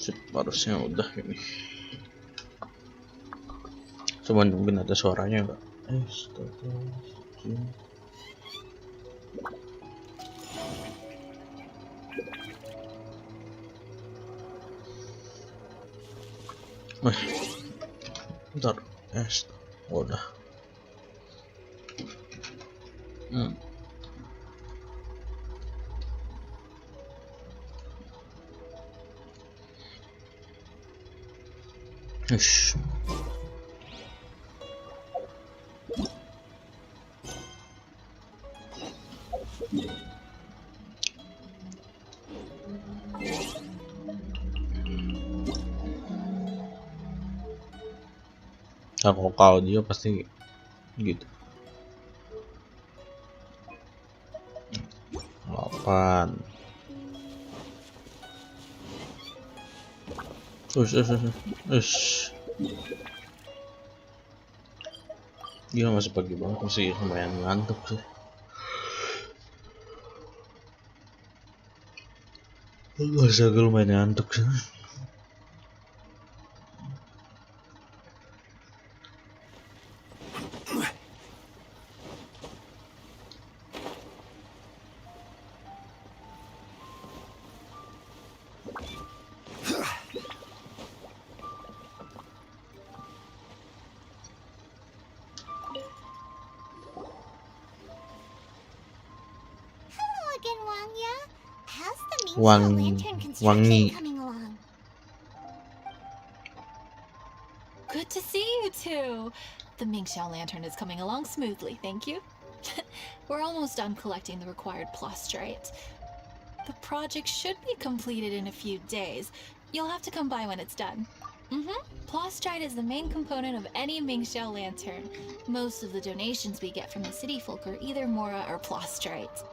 Sip, harusnya udah ini. Cuman mungkin ada suaranya enggak? Bentar. Udah. Ish. Kalau dia pasti gitu. 8. Dia masih pagi banget, masih lumayan ngantuk sih. Masih agak lumayan ngantuk sih. Wangi. Good to see you two. The Mingxiao lantern is coming along smoothly, thank you. We're almost done collecting the required plastrite. The project should be completed in a few days. You'll have to come by when it's done. Plastrite is the main component of any Mingxiao lantern. Most of the donations we get from the city folk are either Mora or plastrite.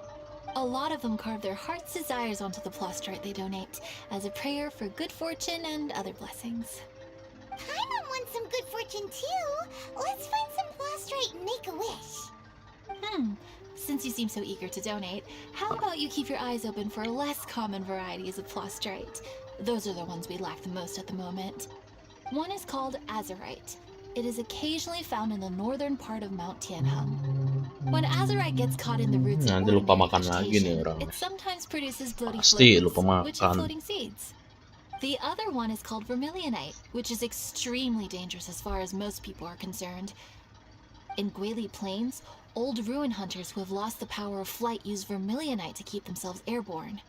A lot of them carve their heart's desires onto the plastrite they donate, as a prayer for good fortune and other blessings. Paimon wants some good fortune too. Let's find some plastrite and make a wish. Since you seem so eager to donate, how about you keep your eyes open for less common varieties of plastrite? Those are the ones we lack the most at the moment. One is called azurite. It is occasionally found in the northern part of Mount Tianheng. When azurite gets caught in the roots of Nanti lupa ordinary makan lagi nih vegetation, orang. it sometimes produces bloody Pasti floatings, lupa which are makan. floating seeds. The other one is called vermilionite, which is extremely dangerous as far as most people are concerned. In Guili Plains, old ruin hunters who have lost the power of flight use vermilionite to keep themselves airborne.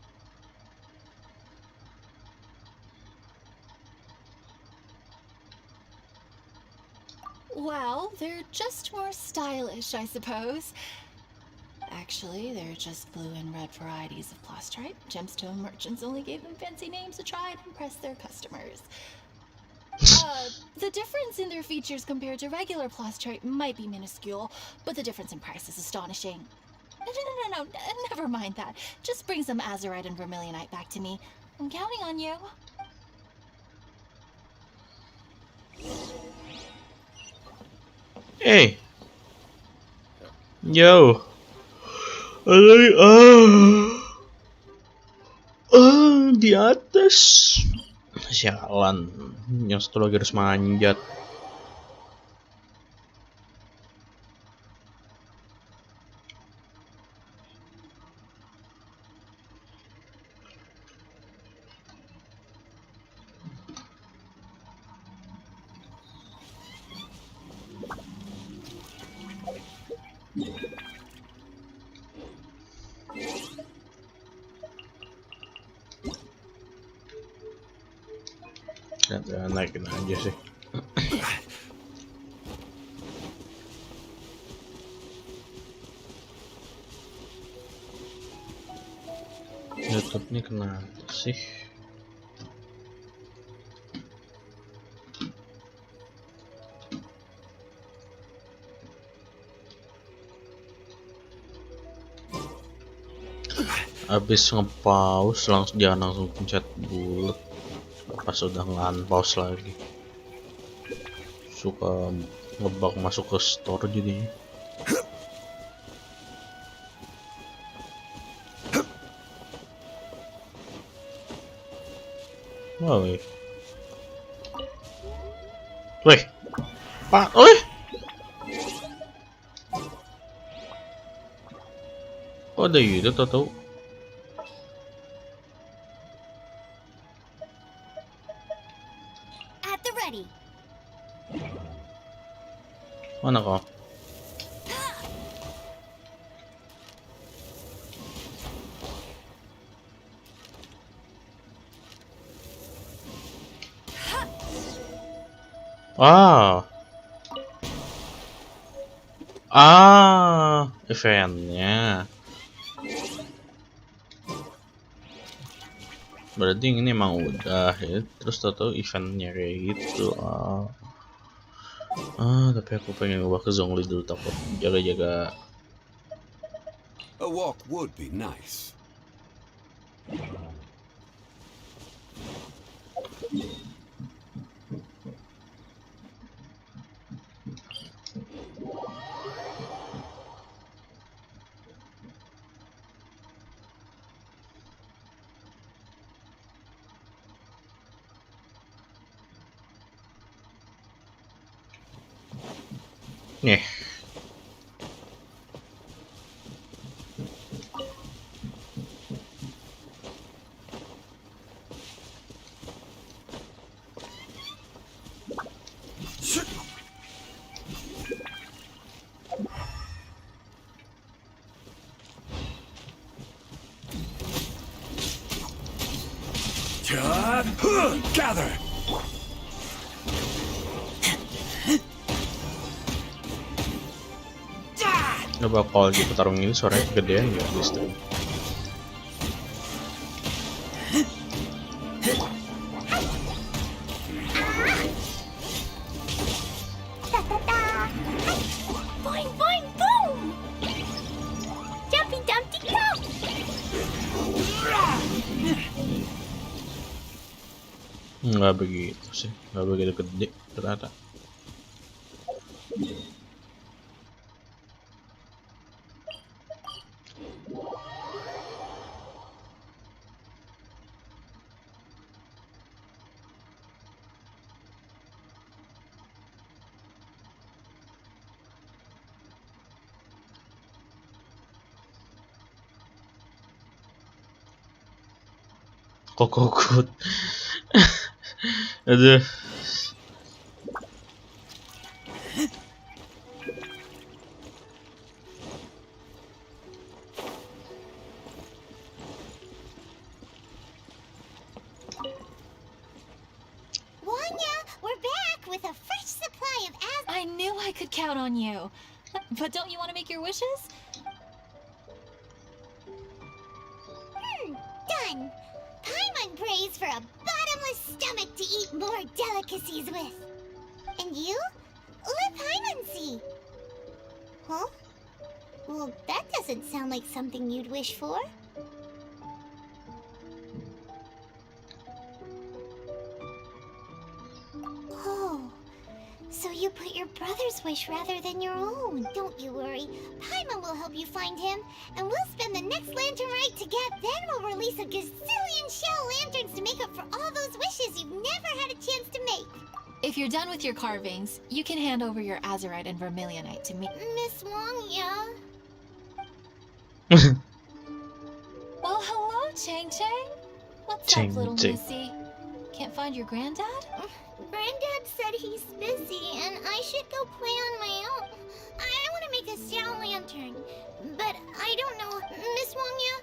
Well, they're just more stylish, I suppose. Actually, they're just blue and red varieties of plastrite. Gemstone merchants only gave them fancy names to try and impress their customers. The difference in their features compared to regular plastrite might be minuscule, but the difference in price is astonishing. No, never mind that. Just bring some azurite and vermilionite back to me. I'm counting on you. Hey. Yo. Di atas. Sialan. Yang satu lagi harus manjat. Ya, naikin aja sih. YouTube nih kenapa sih? Habis nge-pause jangan langsung pencet bulat pas udah nge-unpause lagi, suka ngebug masuk ke store jadinya. Woi. Weh. Pak, weh. Kok ada gitu tahu? At the ready. Mana kau? Ah. Eventnya. Berarti ini emang udah ya. Terus tahu eventnya kayak gitu. Tapi aku pengen ubah ke Zhongli dulu, takut jaga-jaga. A walk would be nice. Nih. Gather. Coba kalau di pertarungan ini suaranya kegedean nggak di stream? Boing, boing, boom! Jumpy, dumpty, go! Nggak begitu sih, nggak begitu gede ternyata. Kokokut. Aduh. Wanya, we're back with a fresh supply of I knew I could count on you. But don't you want to make your wishes? Done! Paimon prays for a bottomless stomach to eat more delicacies with. And you? Let Paimon see. Huh? Well, that doesn't sound like something you'd wish for. Oh, so you put your brother's wish rather than your own. Don't you worry. Paimon will help you find him, and we'll spend the next lantern rite together. Then we'll release a gazillion shell lanterns to make up for all those wishes you've never had a chance to make. If you're done with your carvings, you can hand over your azurite and vermilionite to me. Miss Wangya. Well, hello, Chang Chang. What's Chang up, little Chang. missy? Can't find your granddad? Granddad said he's busy and I should go play on my own. I want to make a shell lantern, but I don't know. Miss Wangya,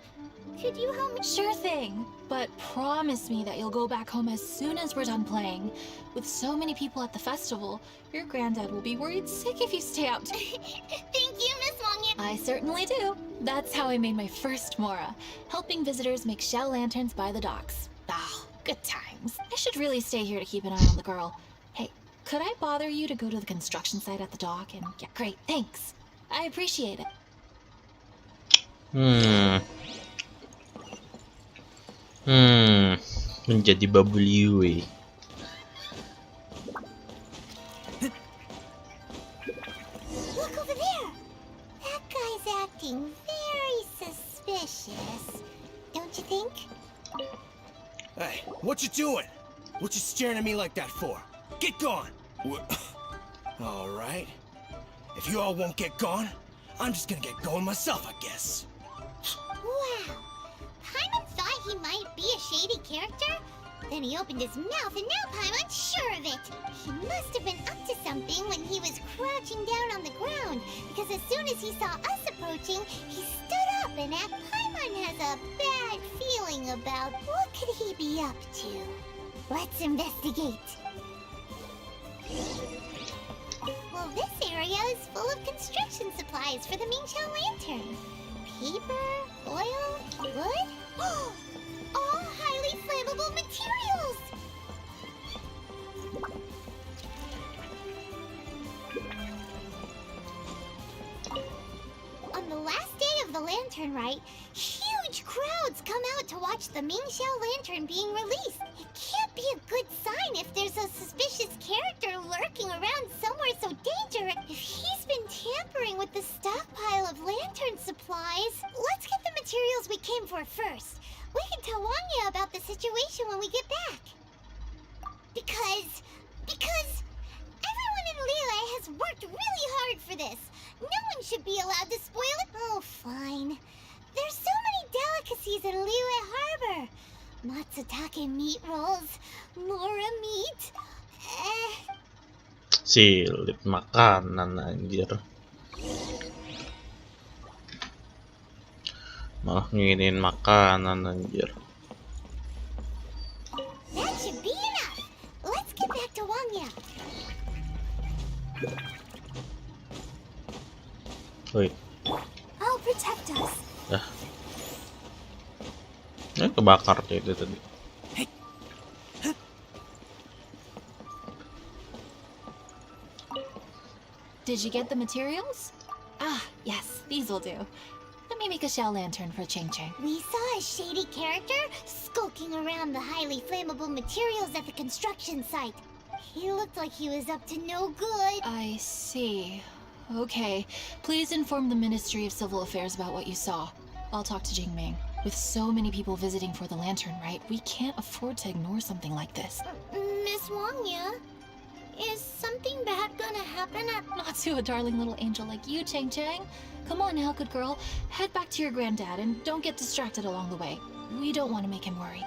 could you help me? Sure thing. But promise me that you'll go back home as soon as we're done playing. With so many people at the festival, your granddad will be worried sick if you stay out. Thank you, Miss Wangya. I certainly do. That's how I made my first Mora, helping visitors make shell lanterns by the docks. Ah, good times. I should really stay here to keep an eye on the girl. Hey, could I bother you to go to the construction site at the dock and... Yeah, great, thanks. I appreciate it. Menjadi babu Liyue. Look over there. That guy's acting very suspicious. Don't you think? Hey, what you doing? What you staring at me like that for? Get gone! All right. If you all won't get gone, I'm just gonna get going myself, I guess. Wow. Paimon thought he might be a shady character? Then he opened his mouth and now Paimon's sure of it. He must have been up to something when he was crouching down on the ground, because as soon as he saw us approaching, he stood up and act. Paimon has a bad feeling about what could he be up to. Let's investigate. Well, this area is full of construction supplies for the Mingxiao lantern. Paper, oil, wood. All highly flammable materials! On the last day of the lantern rite, huge crowds come out to watch the Mingxiao lantern being released. It can't be a good sign if there's a suspicious character lurking around somewhere so dangerous. If he's been tampering with the stockpile of lantern supplies, let's get the materials we came for first. We can tell Wanya about the situation when we get back. Because everyone in Liyue has worked really hard for this. No one should be allowed to spoil it. Oh, fine. There's so many delicacies in Liyue Harbor. Matsutake meat rolls, Mora meat. Silit makanan anjir. Malah nginin makanan anjir. That should be enough. Let's get back to Wanya. Wait. I'll protect us. Dah. Kebakar tuh itu tadi. Did you get the materials? Ah, yes, these will do. Let me make a shell lantern for Ching Ching. We saw a shady character skulking around the highly flammable materials at the construction site. He looked like he was up to no good. I see. Okay, please inform the Ministry of Civil Affairs about what you saw. I'll talk to Jingming. With so many people visiting for the lantern rite, we can't afford to ignore something like this. Miss Wanya, is something bad gonna happen at... Not to a darling little angel like you, Chang Chang. Come on now, good girl. Head back to your granddad and don't get distracted along the way. We don't want to make him worry.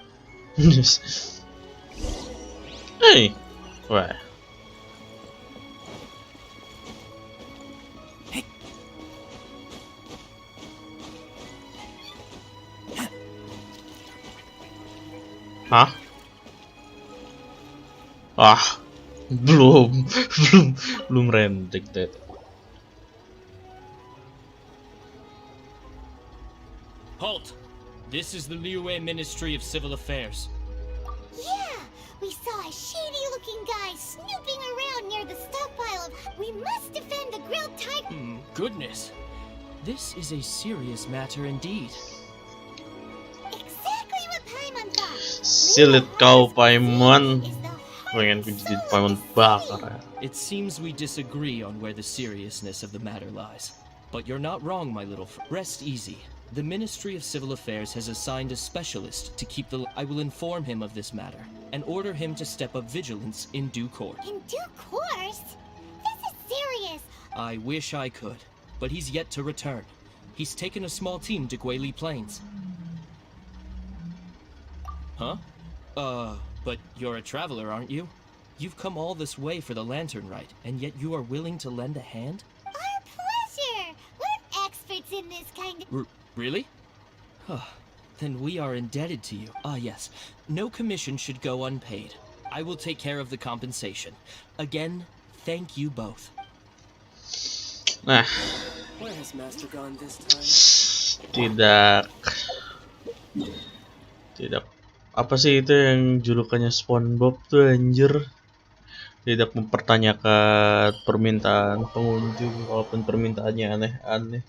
Hey, wah. Hah? Ah, belum rentek deh. Halt! This is the Liyue Ministry of Civil Affairs. Yeah, we saw a shady-looking guy snooping around near the stockpile of... We must defend the grilled tiger... Goodness. This is a serious matter indeed. Exactly what Paimon thought. Silit kau Paimon. Pengen ku jadi Paimon bakar ya. It seems we disagree on where the seriousness of the matter lies. But you're not wrong, my little friend. Rest easy. The Ministry of Civil Affairs has assigned a specialist to keep the... I will inform him of this matter and order him to step up vigilance in due course. In due course? This is serious. I wish I could, but he's yet to return. He's taken a small team to Guili Plains. Huh? But you're a traveler, aren't you? You've come all this way for the lantern rite, and yet you are willing to lend a hand? Our pleasure. We're experts in this kind of... Really? Then we are indebted to you. Ah, yes. No commission should go unpaid. I will take care of the compensation. Again, thank you both. Nah, Where has Master gone this time? tidak. Apa sih itu yang julukannya SpongeBob tuh anjir? Tidak mempertanyakan permintaan pengunjung walaupun permintaannya aneh-aneh.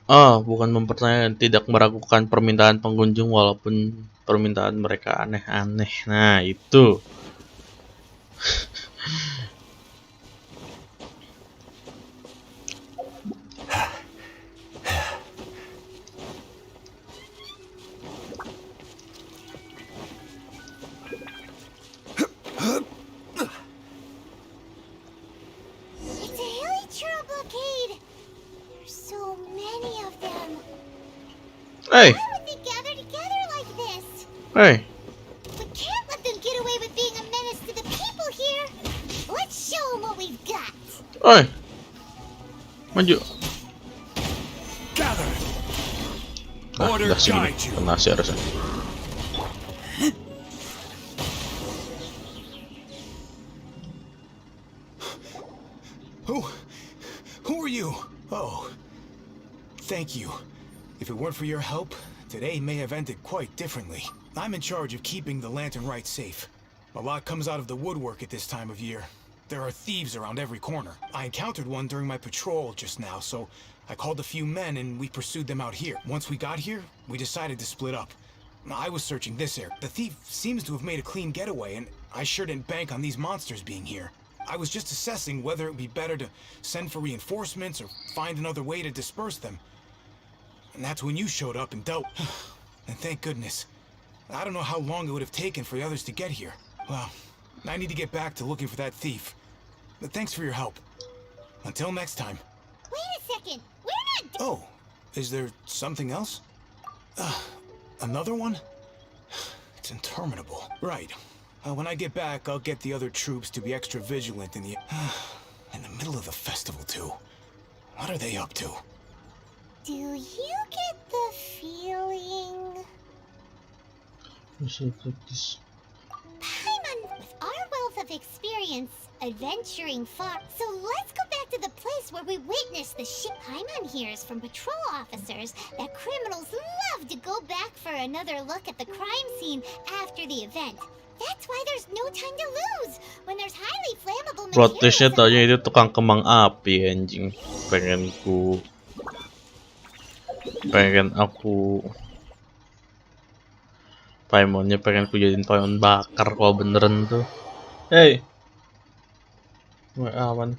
Bukan mempertanyakan, tidak meragukan permintaan pengunjung walaupun permintaan mereka aneh-aneh. Nah, itu. It's a hilly churro blockade. There's so many of them. Hey, Why would they gather together like this? hey, We can't let them get away with being a menace to the people here. Let's show them what we've got. hey, maju. Gather. Nah, Order udah segini. guide you. Donasi harusnya. Who are you? Oh, thank you. If it weren't for your help, today may have ended quite differently. I'm in charge of keeping the Lantern Rite safe. A lot comes out of the woodwork at this time of year. There are thieves around every corner. I encountered one during my patrol just now, so I called a few men and we pursued them out here. Once we got here, we decided to split up. I was searching this area. The thief seems to have made a clean getaway, and I sure didn't bank on these monsters being here. I was just assessing whether it would be better to send for reinforcements or find another way to disperse them. And that's when you showed up and dealt. And thank goodness. I don't know how long it would have taken for the others to get here. Well, I need to get back to looking for that thief. But thanks for your help. Until next time. Wait a second. We're not. Oh, is there something else? Another one? It's interminable. Right. When I get back, I'll get the other troops to be extra vigilant in the middle of the festival, too. What are they up to? Do you get the feeling? Paimon, with our wealth of experience adventuring far, so let's go back to the place where we witnessed the shit. Paimon hears from patrol officers that criminals love to go back for another look at the crime scene after the event. That's why there's no time to lose when there's highly flammable Plot twistnya materials. taunya itu tukang kembang api anjing. Pengen aku Paimonnya pengen ku jadiin Paimon bakar kalau beneran tuh. Hey, aman.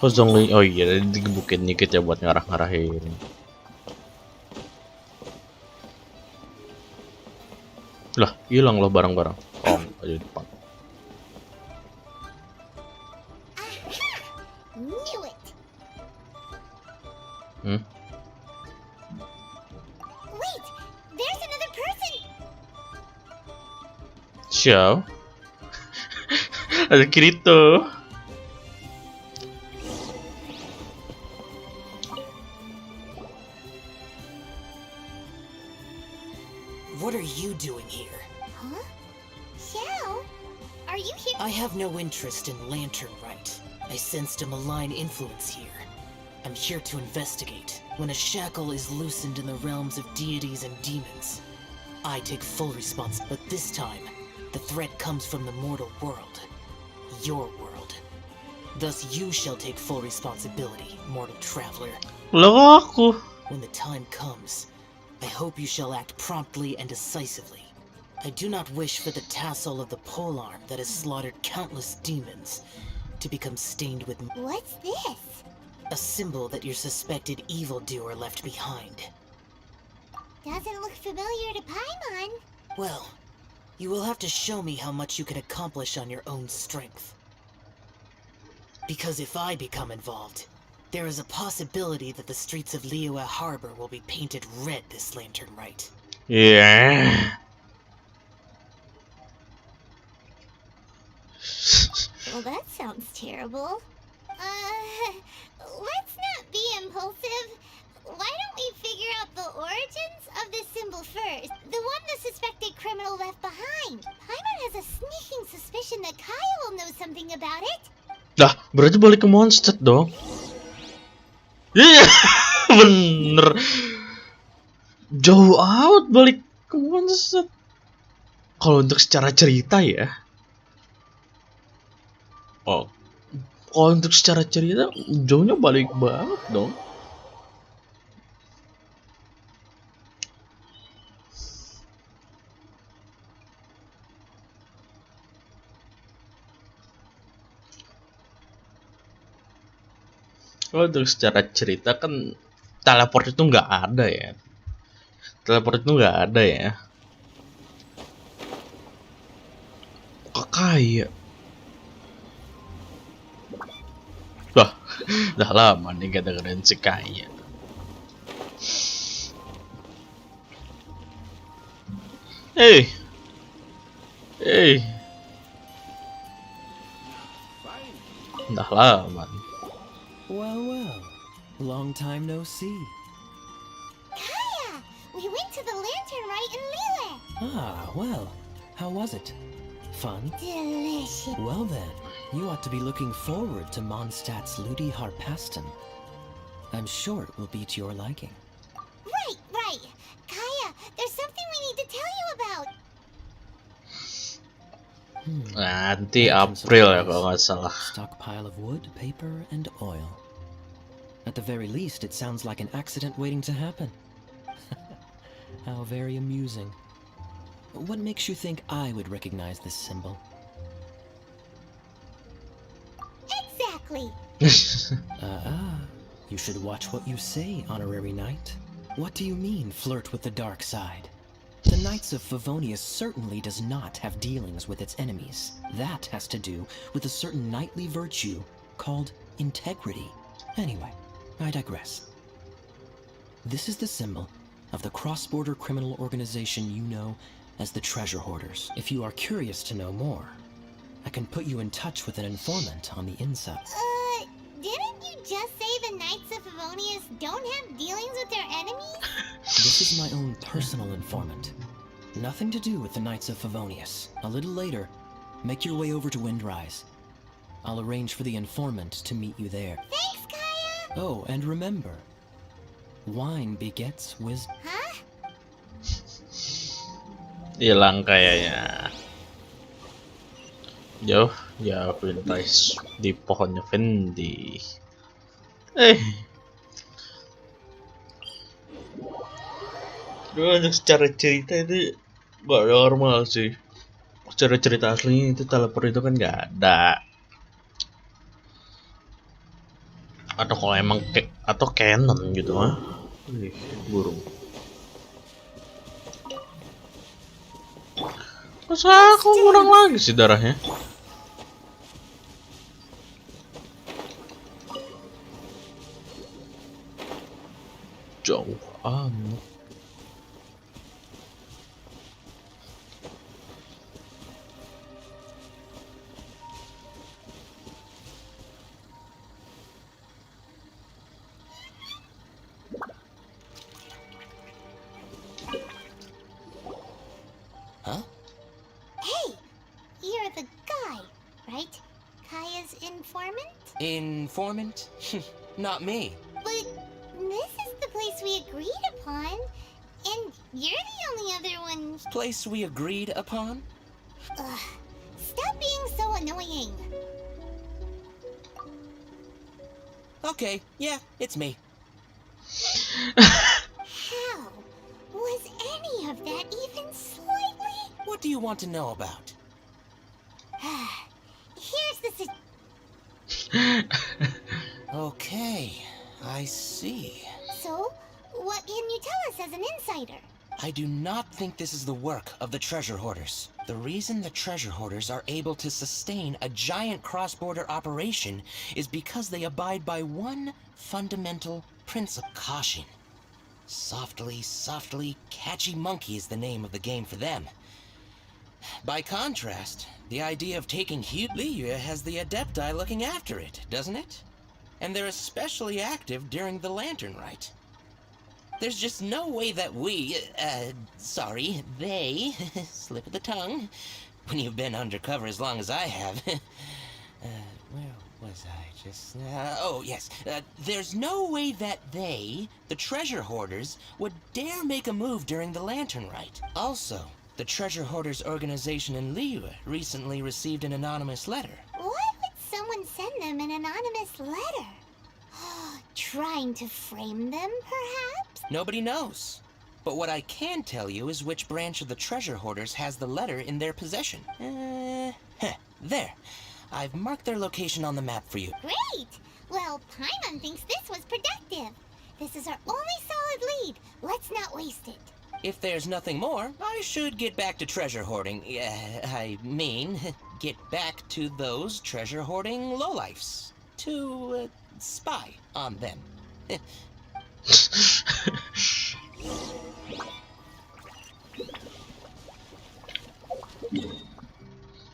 Zongli, oh iya, digebukin dikit ya buat ngarah-ngarahin. Lah, hilang loh barang-barang. Oh, aja depan. Knew it. Wait, there's another person. Siapa? Ada Kirito. What are you doing here? Huh? Xiao? Are you here? I have no interest in Lantern Rite. I sensed a malign influence here. I'm here to investigate. When a shackle is loosened in the realms of deities and demons, I take full responsibility. But this time, the threat comes from the mortal world. Your world. Thus you shall take full responsibility, mortal traveler. Loh aku. When the time comes, I hope you shall act promptly and decisively. I do not wish for the tassel of the polearm that has slaughtered countless demons to become stained with... What's this? A symbol that your suspected evildoer left behind. Doesn't look familiar to Paimon. Well, you will have to show me how much you can accomplish on your own strength. Because if I become involved, there is a possibility that the streets of Liyue Harbor will be painted red this Lantern Rite. Yeah. Well, that sounds terrible. Let's not be impulsive. why don't we figure out the origins of this symbol first? The one the suspected criminal left behind. Paimon has a sneaking suspicion that Kaya will know something about it. Lah, berarti balik ke Mondstadt dong. Iya, bener. Jauh amat balik ke Mondstadt. Kalau untuk secara cerita ya. Oh, kalau untuk secara cerita jauhnya balik banget dong. Kalau untuk secara cerita kan teleport itu nggak ada ya. Teleport itu nggak ada ya. Kok kaya? Wah, udah lama nih gak dengerin si kaya. Hey, udah lama nih. Well, long time no see. Kaya! We went to the lantern right in Liyue. Ah, well, how was it? Fun? Delicious. Well then, you ought to be looking forward to Mondstadt's Ludi Harpasten. I'm sure it will be to your liking. Right. Kaya, there's something we need to tell you about. Nanti April ya kalau nggak salah. Stockpile of wood, paper, and oil. At the very least, it sounds like an accident waiting to happen. How very amusing. What makes you think I would recognize this symbol? Exactly. You should watch what you say, honorary knight. What do you mean, flirt with the dark side? The Knights of Favonius certainly does not have dealings with its enemies. That has to do with a certain knightly virtue called integrity. Anyway, I digress. This is the symbol of the cross-border criminal organization you know as the Treasure Hoarders. If you are curious to know more, I can put you in touch with an informant on the inside. Didn't you just say the Knights of Favonius don't have dealings with their enemies? This is my own personal informant. Nothing to do with the Knights of Favonius. A little later, make your way over to Windrise. I'll arrange for the informant to meet you there. Thanks, Kaya! Oh, and remember, wine begets wisdom. Huh? Hilang kayaknya. Jauh ya Windrise di pohonnya Fendi. Untuk secara cerita itu gak normal sih. Secara cerita aslinya itu teleport itu kan gak ada. Atau kalau emang atau canon gitu mah. Burung. Masa aku kurang lagi sih darahnya? Jauh amat. Huh? Hey, you're the guy, right? Kaya's informant? Informant? Not me. But this is the place we agreed upon, and you're the only other one. Place we agreed upon? Stop being so annoying. Okay, yeah, it's me. How? Was any of that even slightly? What do you want to know about? Here's the Okay, I see. So, what can you tell us as an insider? I do not think this is the work of the Treasure Hoarders. The reason the Treasure Hoarders are able to sustain a giant cross-border operation is because they abide by one fundamental principle. Caution. Softly, catchy monkey is the name of the game for them. By contrast, the idea of taking Liyue has the Adepti looking after it, doesn't it? And they're especially active during the Lantern Rite. There's just no way that we, they, slip of the tongue, when you've been undercover as long as I have. Where was I just now? Oh, yes. There's no way that they, the treasure hoarders, would dare make a move during the Lantern Rite. Also, the treasure hoarders organization in Liyue recently received an anonymous letter. Why would someone send them an anonymous letter? Trying to frame them, perhaps? Nobody knows. But what I can tell you is which branch of the treasure hoarders has the letter in their possession. There. I've marked their location on the map for you. Great! Well, Paimon thinks this was productive. This is our only solid lead. Let's not waste it. If there's nothing more, I should get back to treasure hoarding. I mean, get back to those treasure hoarding lowlifes. To, spy on them.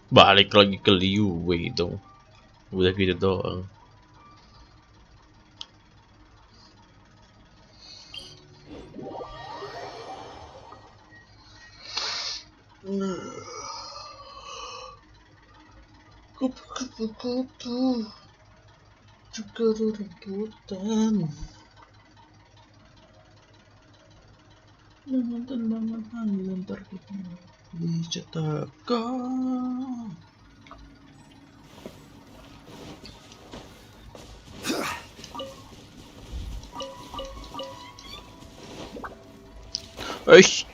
Balik lagi ke Liyue dong. Udah gitu doang. Kupu-kupu juga rebutan. Bangun bentar kita dicetakan. Eish.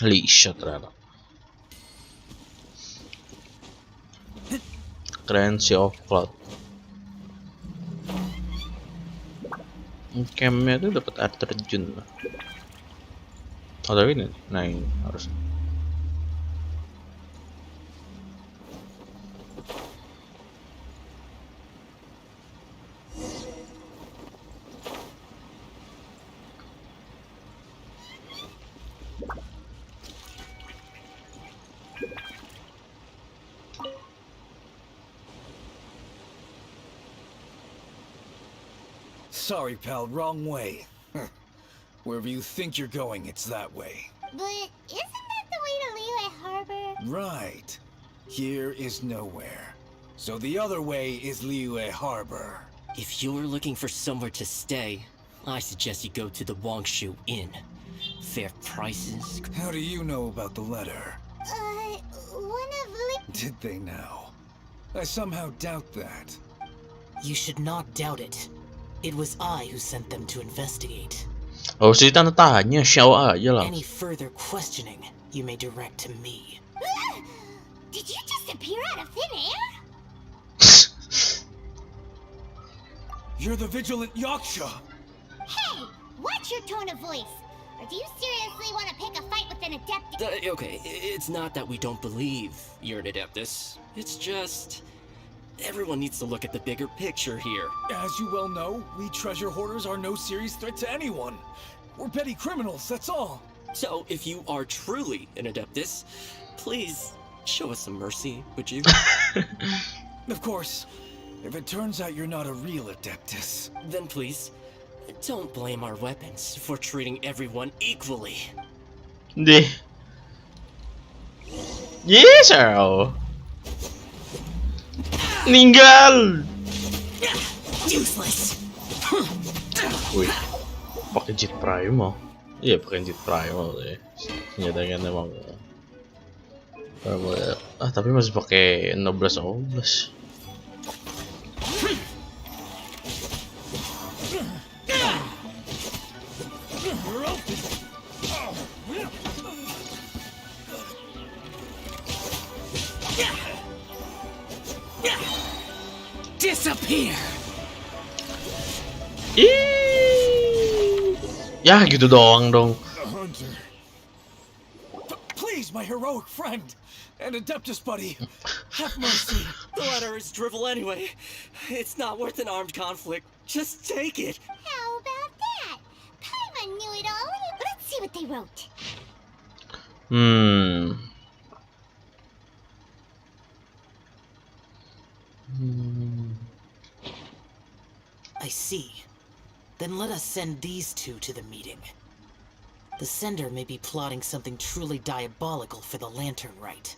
Lisya ternyata. Keren si Offcloud. Campnya tuh dapat air terjun lah. Oh tapi ini, nah ini harus. Sorry, pal, wrong way. Wherever you think you're going, it's that way. But isn't that the way to Liyue Harbor? Right. Here is nowhere. So the other way is Liyue Harbor. If you're looking for somewhere to stay, I suggest you go to the Wangshu Inn. Fair prices. How do you know about the letter? One of Did they now? I somehow doubt that. You should not doubt it. It was I who sent them to investigate. Oh, sih tanda tanya, show aja lah. Any further questioning, you may direct to me. Did you just appear out of thin air? You're the vigilant Yaksha! Hey! Watch your tone of voice! Or do you seriously want to pick a fight with an Adeptus? Okay, it's not that we don't believe you're an Adeptus. It's just... everyone needs to look at the bigger picture here. As you well know, we treasure hoarders are no serious threat to anyone. We're petty criminals, that's all. So, if you are truly an Adeptus, please show us some mercy, would you? Of course. If it turns out you're not a real Adeptus, Then please, don't blame our weapons for treating everyone equally. Deh. Yes, oh. Ninggal. Useless. Wih, pakai Jet Primal. Iya, pakai Jet Primal deh. Senjatanya kan emang. Tapi masih pakai 16. Disappear. Ya gitu doang dong. Please, my heroic friend. And Adeptus, buddy. Have mercy. The letter is drivel anyway. It's not worth an armed conflict. Just take it. How about that? Paimon knew it all. Let's see what they wrote. I see. Then let us send these two to the meeting. The sender may be plotting something truly diabolical for the Lantern Rite.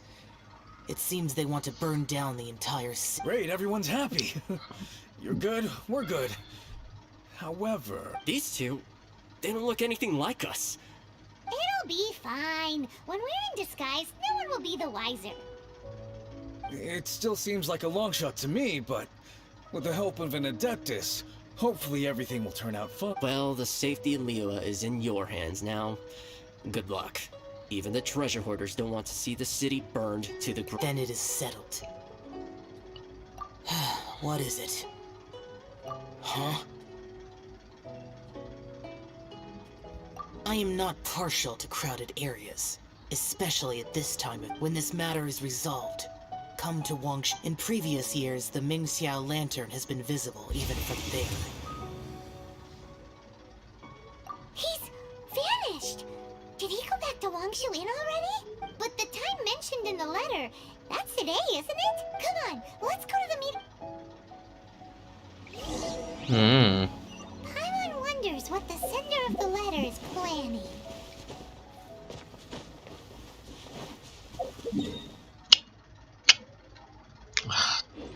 It seems they want to burn down the entire city. Great, everyone's happy. You're good, we're good. However... These two, they don't look anything like us. It'll be fine. When we're in disguise, no one will be the wiser. It still seems like a long shot to me, but with the help of an Adeptus, hopefully everything will turn out fine. Well, the safety of Liyue is in your hands now. Good luck. Even the treasure hoarders don't want to see the city burned to the ground. Then it is settled. What is it? Huh? I am not partial to crowded areas, especially at this time when this matter is resolved. Come to Wangshu. In previous years, the Mingxiao lantern has been visible even from there. He's vanished! Did he go back to Wangshu Inn already? But the time mentioned in the letter, that's today, isn't it? Come on, let's go to the meeting. Paimon wonders what the sender of the letter is planning.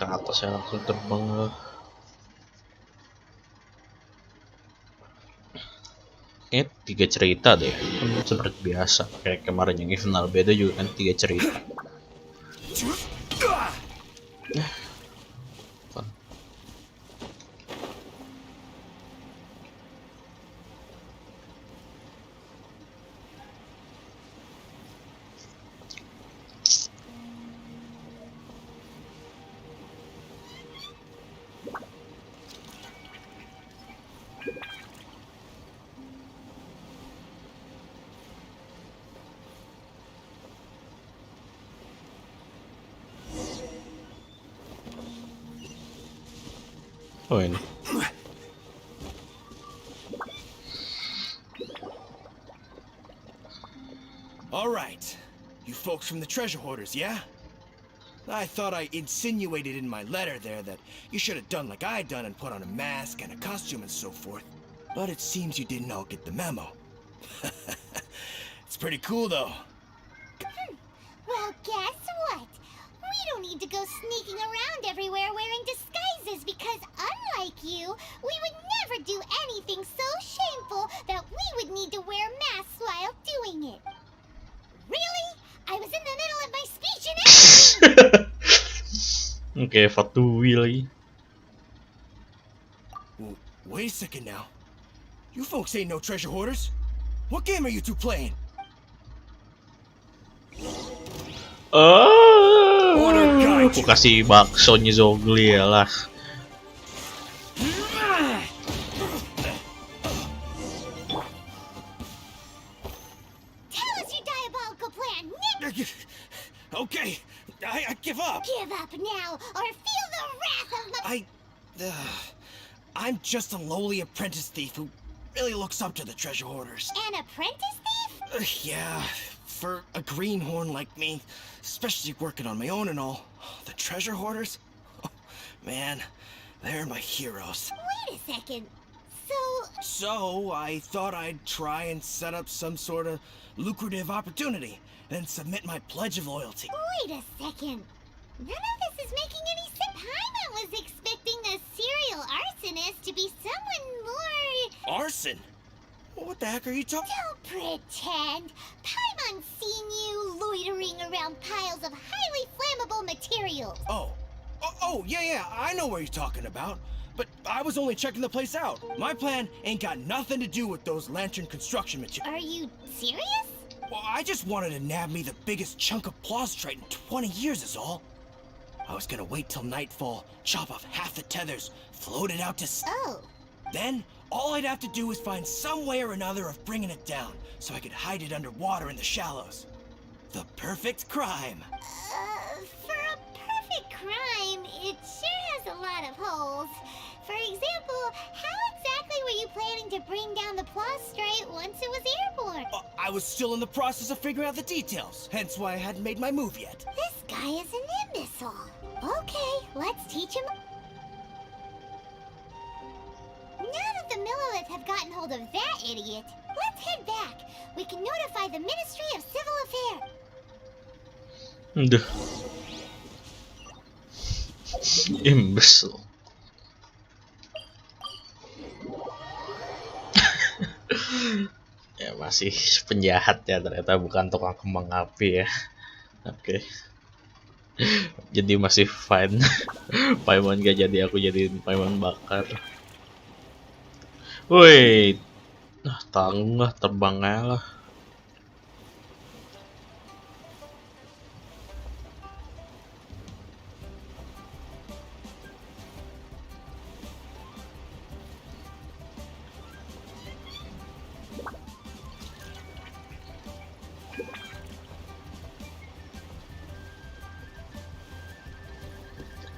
Ke atas ya, langsung terbang lah. Kayaknya 3 cerita deh, kan seperti biasa. Kayak kemarin yang final beda juga kan 3 cerita. Fun. Oh ini. All right. You folks from the treasure hoarders, yeah? I thought I insinuated in my letter there that you should have done like I done and put on a mask and a costume and so forth. But it seems you didn't all get the memo. It's pretty cool though. Well, guess what? We don't need to go sneaking around everywhere wearing disguises because unlike you, we would never do anything so shameful that we would need to wear masks while doing it. Really? I was in the middle of my speech and everything! Okay, Fatui lagi. Well, wait a second now. You folks ain't no treasure hoarders. What game are you two playing? Aku kasih baksonya Zogli ya lah. Tell us your diabolical plan, Nick! Okay, I give up. Give up now, or feel the wrath of my... I'm just a lowly apprentice thief who really looks up to the treasure hoarders. An apprentice thief? Yeah, for a greenhorn like me, especially working on my own and all. The treasure hoarders? Oh, man, they're my heroes. Wait a second. So I thought I'd try and set up some sort of lucrative opportunity and submit my pledge of loyalty. Wait a second. None of this is making any sense. Paimon was expecting a serial arsonist to be someone more... Arson? What the heck are you talking? Don't pretend. Paimon's seen you loitering around piles of highly flammable materials. Oh, yeah, I know what you're talking about. But I was only checking the place out. My plan ain't got nothing to do with those lantern construction materials. Are you serious? Well, I just wanted to nab me the biggest chunk of plaustrite in 20 years is all. I was gonna wait till nightfall, chop off half the tethers, float it out to sea. Oh. Then, all I'd have to do is find some way or another of bringing it down, so I could hide it underwater in the shallows. The perfect crime. For a perfect crime, it sure has a lot of holes. For example, how exactly were you planning to bring down the prostrate once it was airborne? I was still in the process of figuring out the details, hence why I hadn't made my move yet. This guy is an imbecile. Okay, let's teach him. Now that the Millilith have gotten hold of that idiot, let's head back. We can notify the Ministry of Civil Affairs. Duh. Imbecile. Ya masih penjahat ya, ternyata bukan tukang kembang api ya. Oke. Jadi masih fine. Paimon gak jadi, aku jadiin Paimon bakar. Woi, nah tanggung lah, terbang aja lah.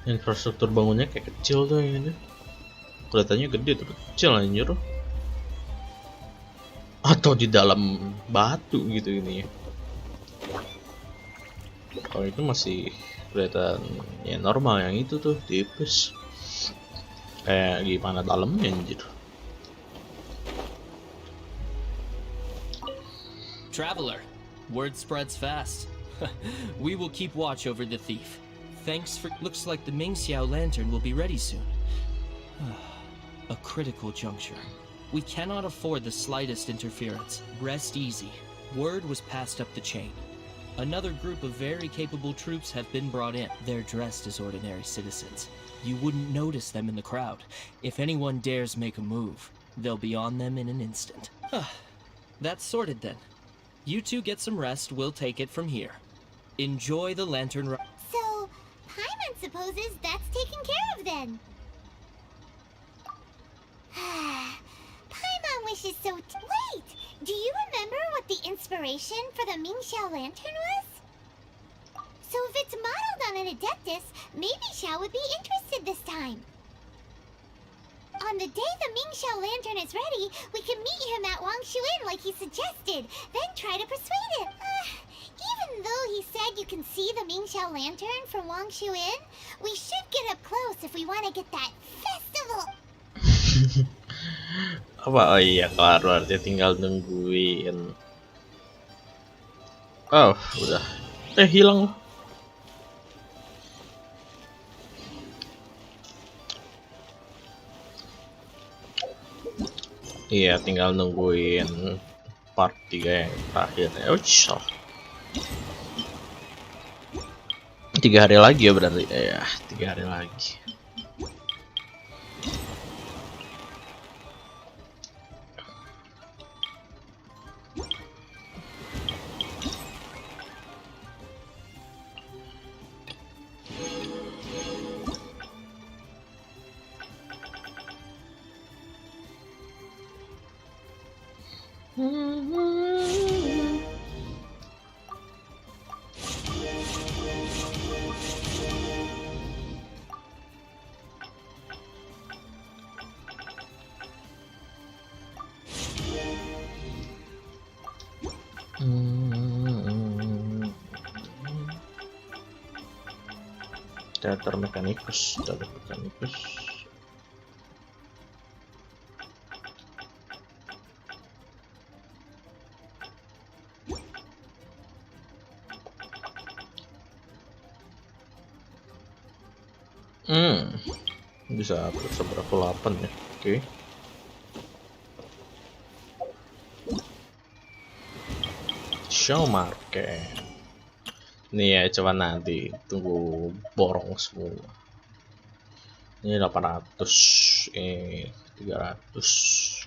Infrastruktur bangunnya kayak kecil tuh yang ini. Kelihatannya gede tapi kecil anjir. Atau di dalam batu gitu ini ya. Kalau itu masih kelihatan ya normal, yang itu tuh tipis. Kayak gimana dalamnya anjir. Traveler, word spreads fast. We will keep watch over the thief. Thanks for... Looks like the Mingxiao lantern will be ready soon. A critical juncture. We cannot afford the slightest interference. Rest easy. Word was passed up the chain. Another group of very capable troops have been brought in. They're dressed as ordinary citizens. You wouldn't notice them in the crowd. If anyone dares make a move, they'll be on them in an instant. That's sorted then. You two get some rest, we'll take it from here. Enjoy the lantern ride. So, Paimon supposes that's taken care of then. Paimon wishes so. Wait! Do you remember what the inspiration for the Mingxiao lantern was? So if it's modeled on an Adeptus, maybe Xiao would be interested this time. On the day the Mingxiao lantern is ready, we can meet him at Wangshuin like he suggested, then try to persuade him. Even though he said you can see the Mingxiao lantern from Wangshuin, we should get up close if we want to get that festival. Apa? Oh iya, kelar berarti tinggal nungguin. Oh, udah. Hilang. Iya, tinggal nungguin part 3 yang terakhir ya. 3 hari lagi ya berarti. Ya, 3 hari lagi. Teater mekanikus. Bisa berapa 8 ya. Oke. Show market. Nih ya, coba nanti tunggu borong semua. Ini 800, 300.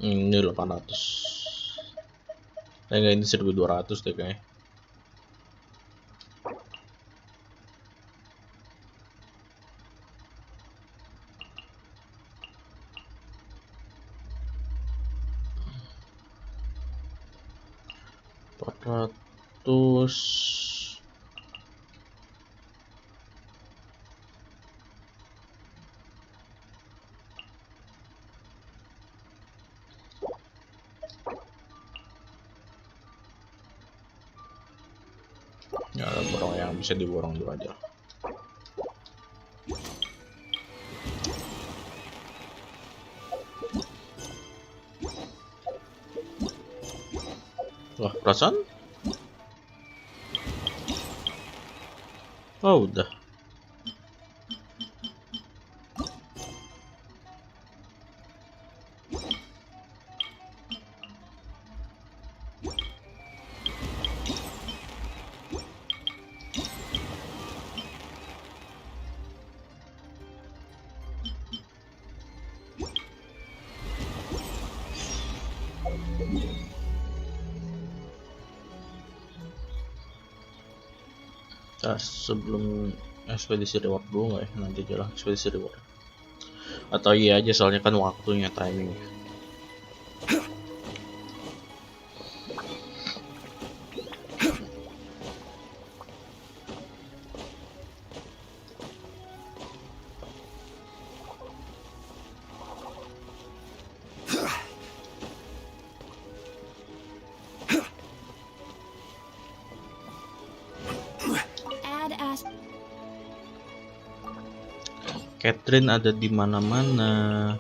Ini 800. Enggak, ini 1200 deh kayaknya. Terus ya, borong yang bisa diborong dulu aja. Wah, perasaan? Oh, udah. Nah, sebelum ekspedisi reward dulu nggak ya? Nanti jalan ekspedisi reward. Atau iya aja soalnya kan waktunya timing. Catherine ada di mana-mana.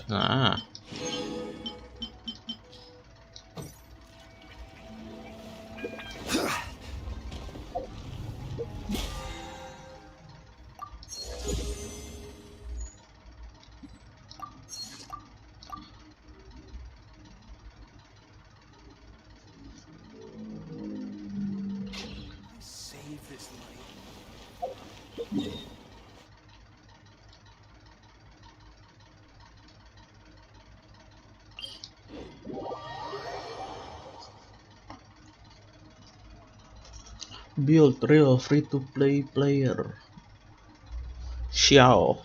Nah, build real free-to-play player. Xiao.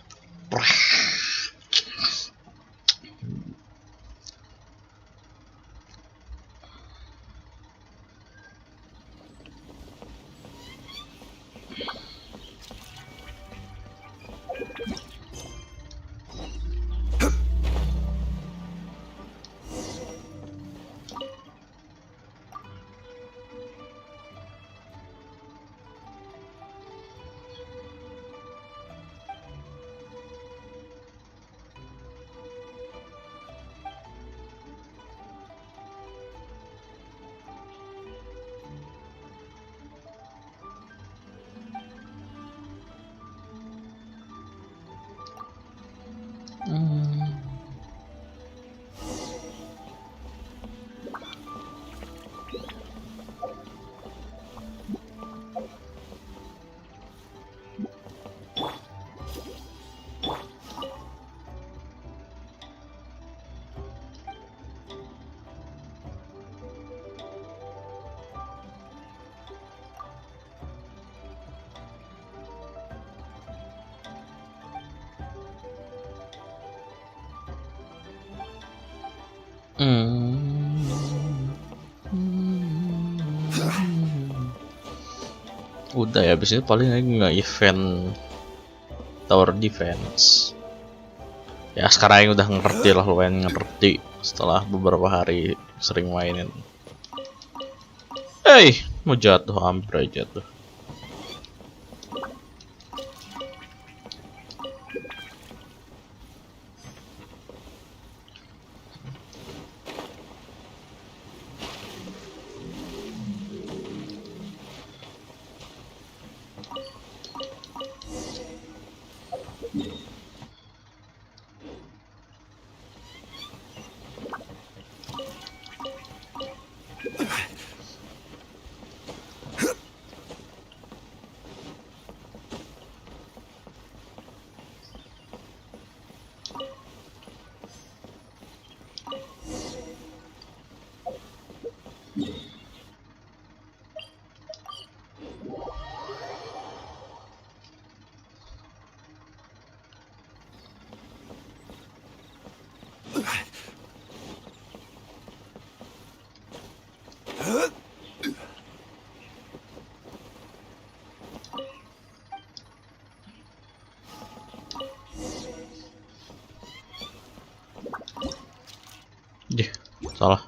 Udah ya, abis itu paling nggak event tower defense. Ya sekarang yang udah ngerti lah, lumayan ngerti setelah beberapa hari sering mainin. Mau jatuh, hampir aja jatuh. salah.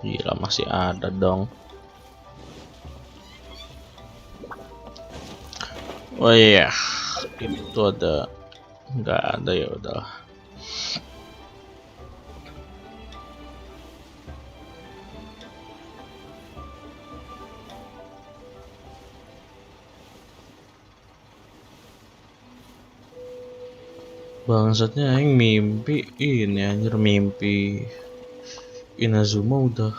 Gila, masih ada dong. Oh iya, itu ada, nggak ada ya udah. Bangsatnya yang mimpi ini anjir, mimpi Inazuma udah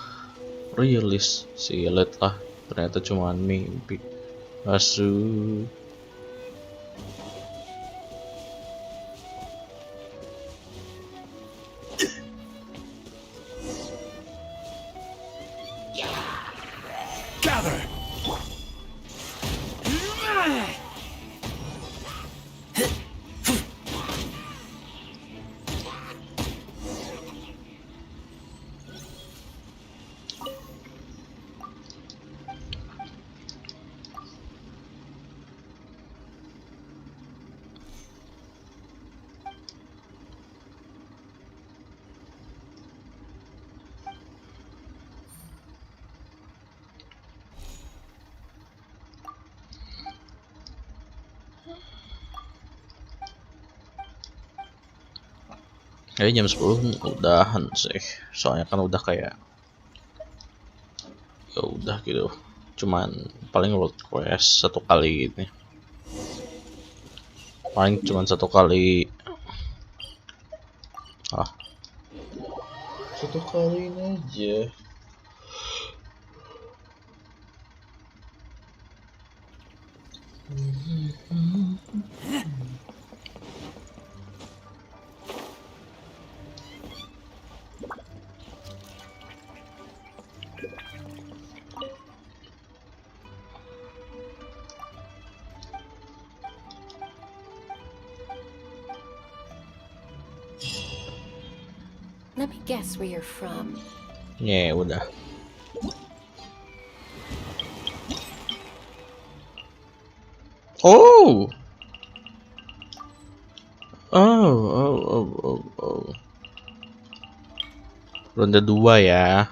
rilis, silet lah, ternyata cuman mimpi. Asu. Gather! Kayaknya jam 10 udahan sih, soalnya kan udah kayak ya udah gitu, cuman paling world quest satu kali ini, paling cuman satu kali, satu kali ini aja. Let me guess where you're from. Ya udah. Oh. Oh. Ronde 2 ya.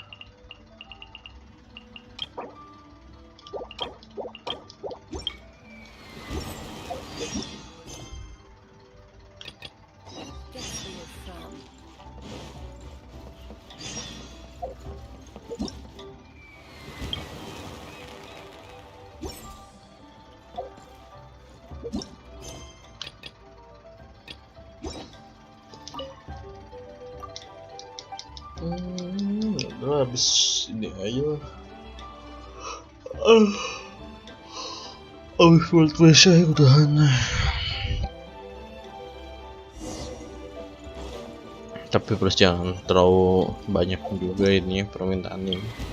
Udah habis ini aja. Habis world quest aja udahan. Tapi plus jangan terlalu banyak juga ini permintaan ini.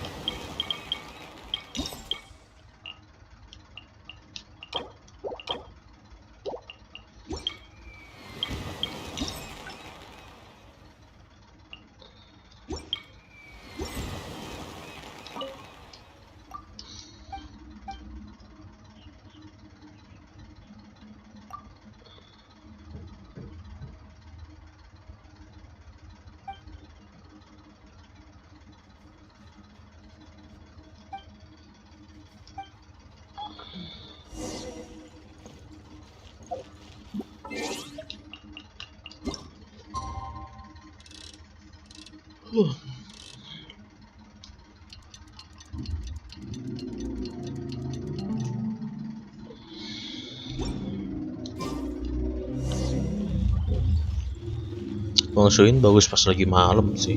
Bang Soin bagus pas lagi malam sih.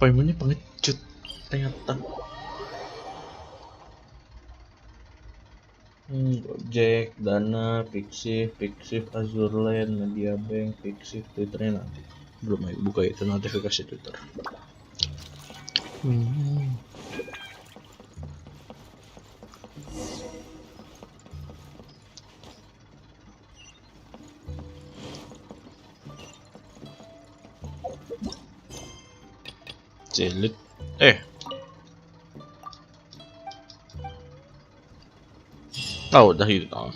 Paymentnya pengecut ternyata. Gojek, Dana, Pixif, Azurland, Media Bank, Pixif, Twitternya nanti. Belum buka itu notifikasi Twitter. Cilik. Oh, udah hilang.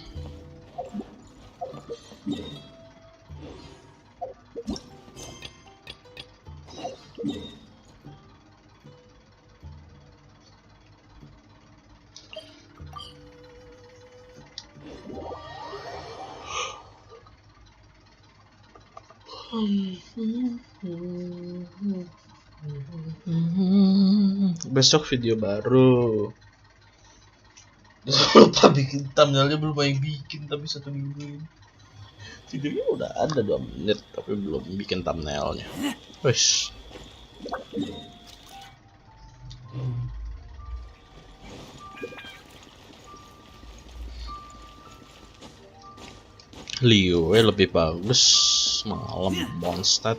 Besok video baru. Lupa bikin thumbnailnya, belum yang bikin tapi 1 minggu ini. Videonya udah ada 2 menit tapi belum bikin thumbnailnya. Wes. Liyue lebih bagus malam, Mondstadt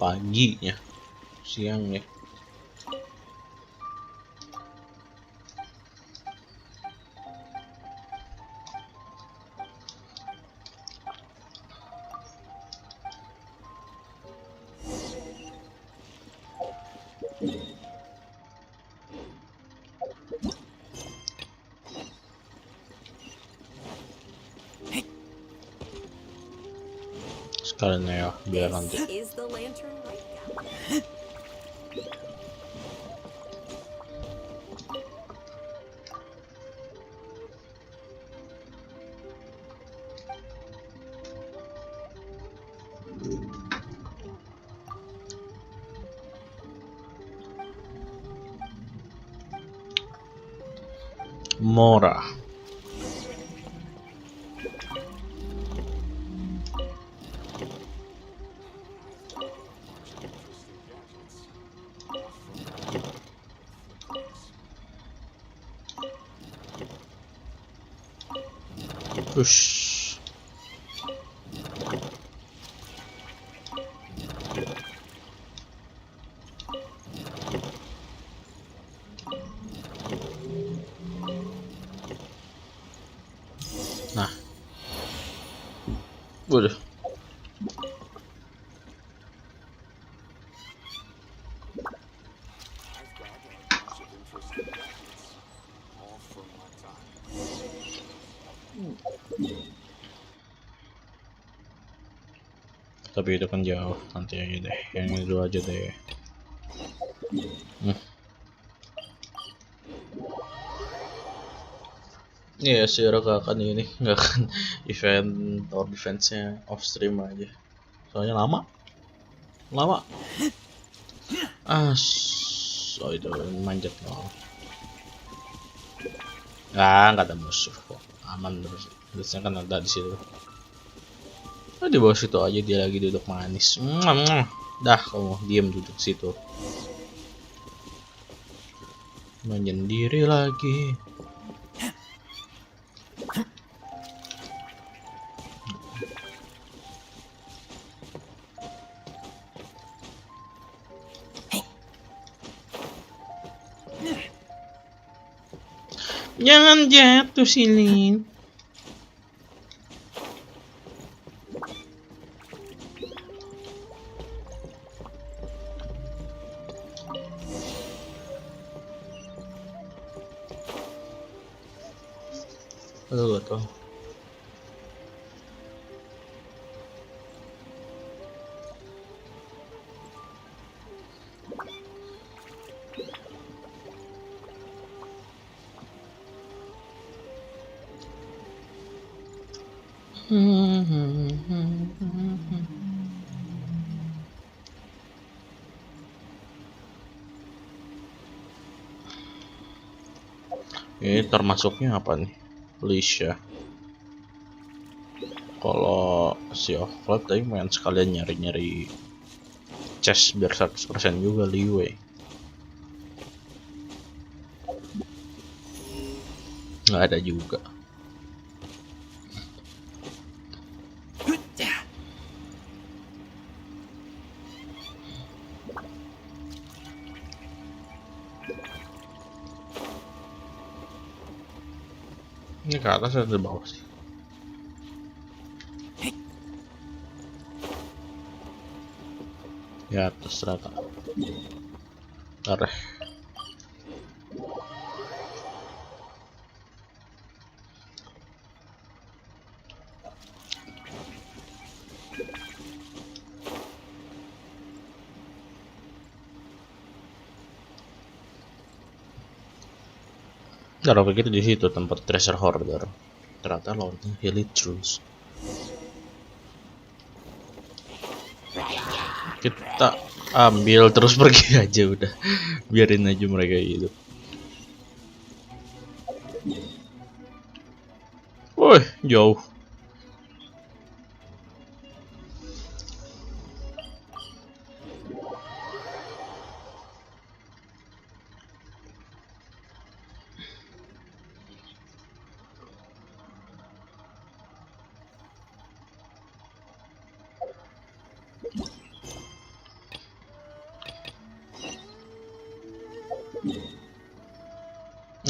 paginya, siangnya. Sekalian ya, biar nanti. Mora. Push. Nah, udah. Tapi itu kan jauh, nanti aja deh, yang ini dulu aja deh. Iya sih, gak akan event or defense-nya off stream aja, soalnya lama. Lama. Oh itu manjat loh. Nggak ada musuh kok. Aman terus. Biasanya kan ada di situ. Oh, di bawah situ aja dia lagi duduk manis. Dah kamu diem duduk situ. Menyendiri lagi. Jangan jatuh sini. Aduh, gak tau. Ini termasuknya apa nih? Liyue. Kalau si offload tadi main sekalian nyari-nyari chest biar 100% juga Liyue. Nggak ada juga. Ini ke atas atau di bawah sih? Ya atas rata. Tarik. Kalau begitu di situ tempat treasure hoarder. Ternyata lawannya healit terus. Kita ambil terus pergi aja udah. Biarin aja mereka hidup. Woi, jauh.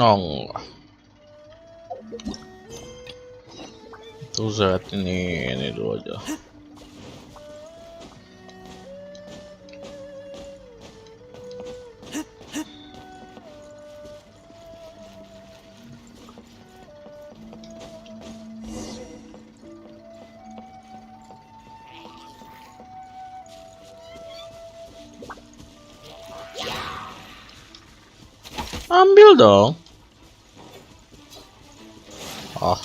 Oh enggak. Tuh saat ini dulu aja. Ambil dong. Oh,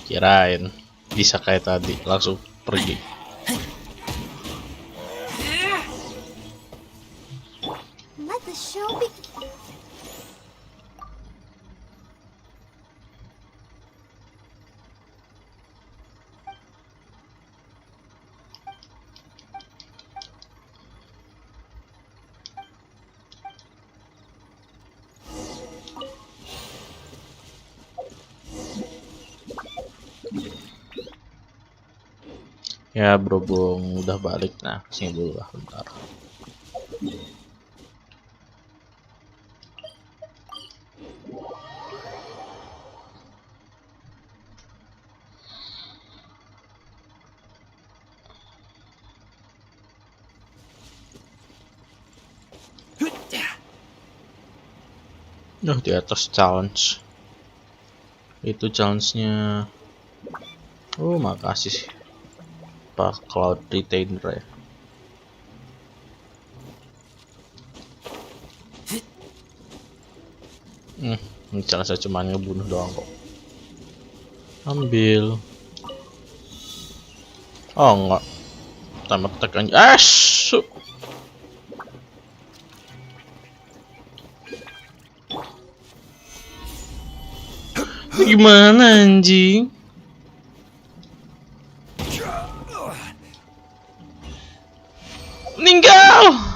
kirain bisa kayak tadi langsung pergi. Let the show be. Ya berhubung udah balik, nah kesini dulu lah bentar. Di atas challenge. Itu challenge-nya. Oh, makasih. Pak Cloud Retainer ya. Ini challenge cuma ngebunuh doang kok. Ambil. Oh enggak. Tamat tekan. Gimana anjing? Meninggal.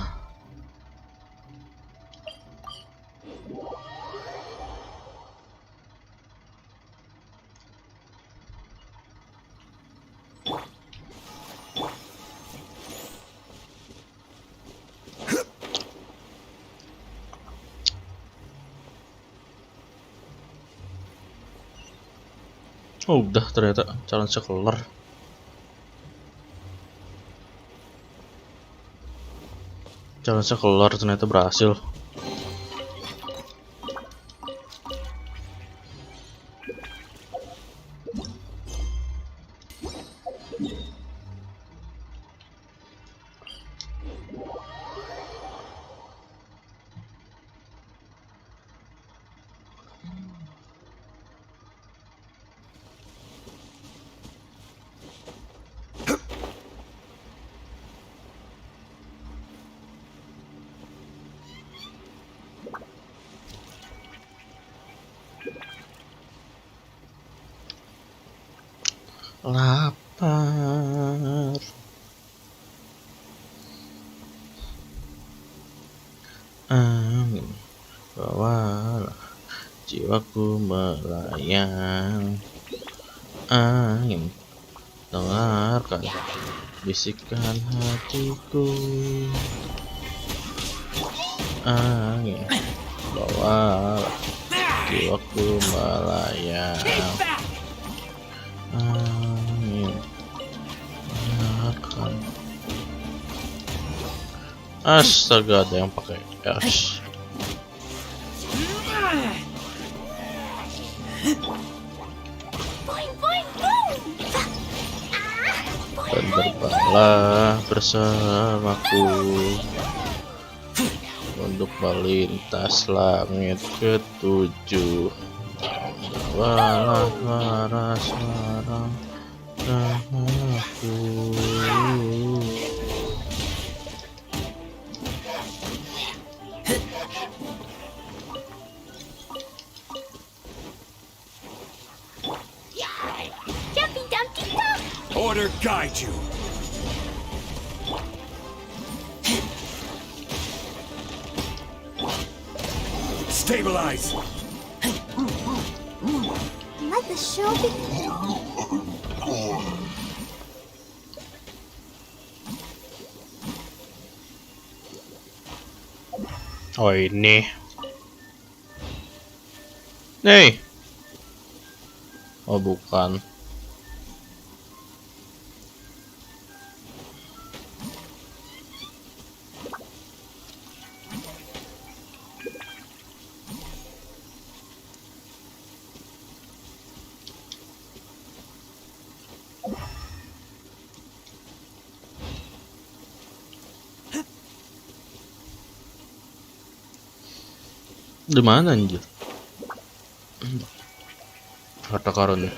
Oh, udah ternyata challenge kelar. Challenge kelar ternyata berhasil. Lapar. Angin bawalah jiwaku melayang. Angin dengarkan bisikan hatiku. Angin bawalah jiwaku melayang. Angin dengarkan. Astaga, ada yang pakai gas. Dan terbanglah bersamaku untuk melintas langit ketujuh. Bawalah suara namaku. Order guide you. Stabilize. Let the show begin. Oh ini. Nih. Oh bukan. Di mana anjir? Harta karun.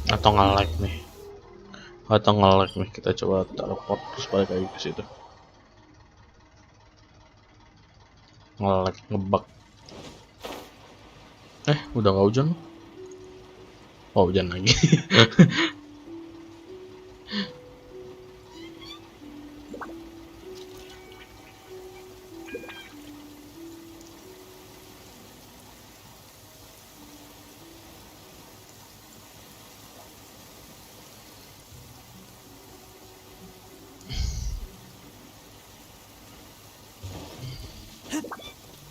Atau nge-lag nih. Atau nge-lag nih, kita coba teleport terus balik lagi ke situ. Nge-lag, ngebug. Udah gak hujan? Oh, hujan lagi.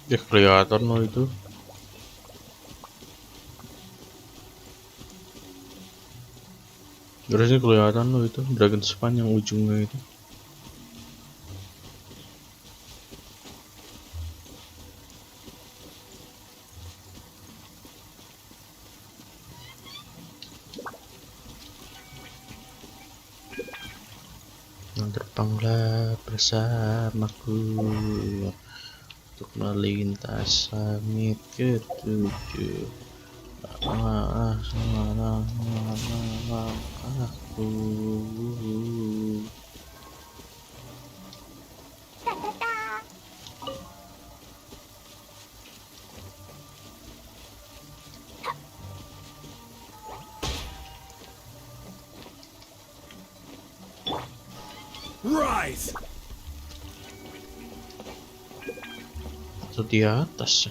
Ya kelihatan loh itu. Harusnya kelihatan loh itu dragon sepanjang ujungnya itu. Terbanglah bersamaku untuk melintas langit ketujuh. Aku. Rise! Atau di atas?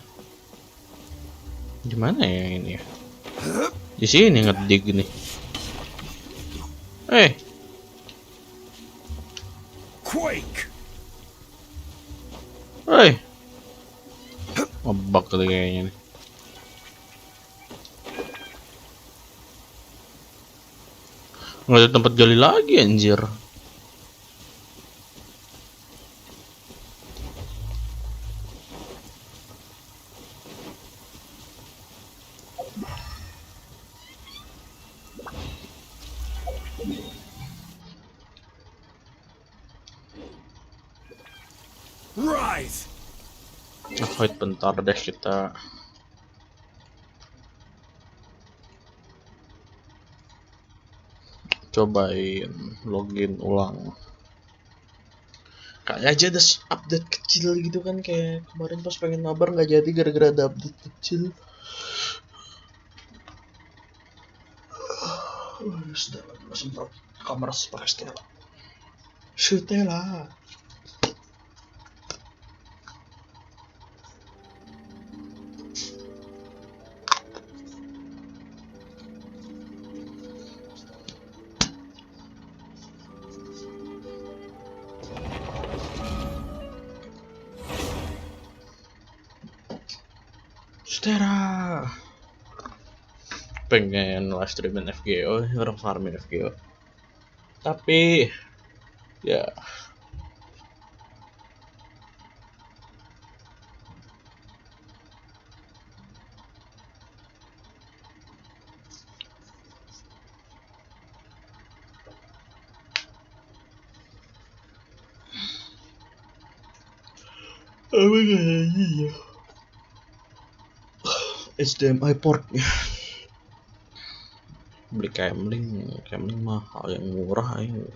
Gimana ya ini ya? Di sini ngedik nih. Quake! Ngebug kali kayaknya nih. Nggak ada tempat gali lagi anjir. Rise! Wait bentar deh, kita cobain login ulang. Kayak aja ada update kecil gitu kan, kayak kemarin pas pengen mabar nggak jadi gara-gara ada update kecil. Sudah semprot kamar pakai Stella. Stella. Stella. Pengen live streamin FGO, orang farmin FGO. Tapi ya apa kayaknya HDMI portnya. Beli Camlink mahal, yang murah aja.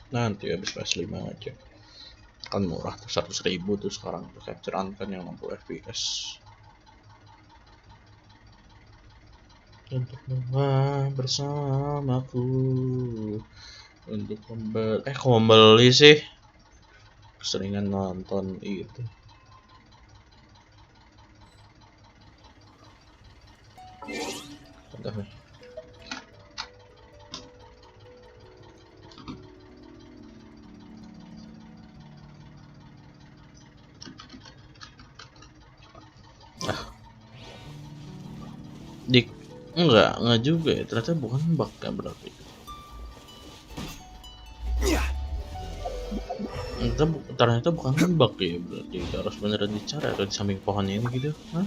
Nanti habis PS5 aja kan murah tuh 100.000 tuh sekarang tuh capturean kan yang 60 fps. Untuk bersamaku untuk membeli sih, keseringan nonton itu. Bentar nih. Enggak juga ya, ternyata bukan bug kan berarti. Ternyata bukan bug ya, berarti harus beneran dicari atau di samping pohonnya ini gitu. Hah?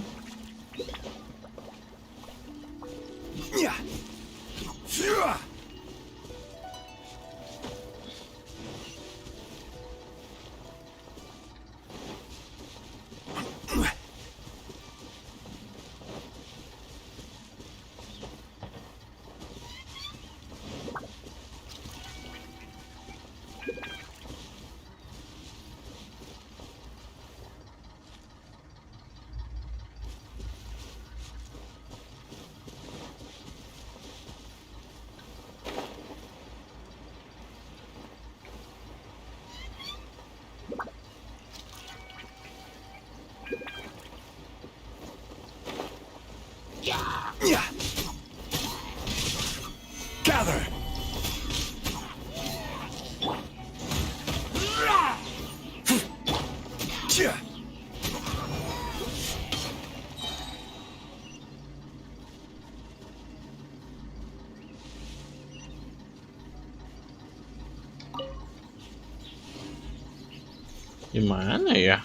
Gather! Gimana ya?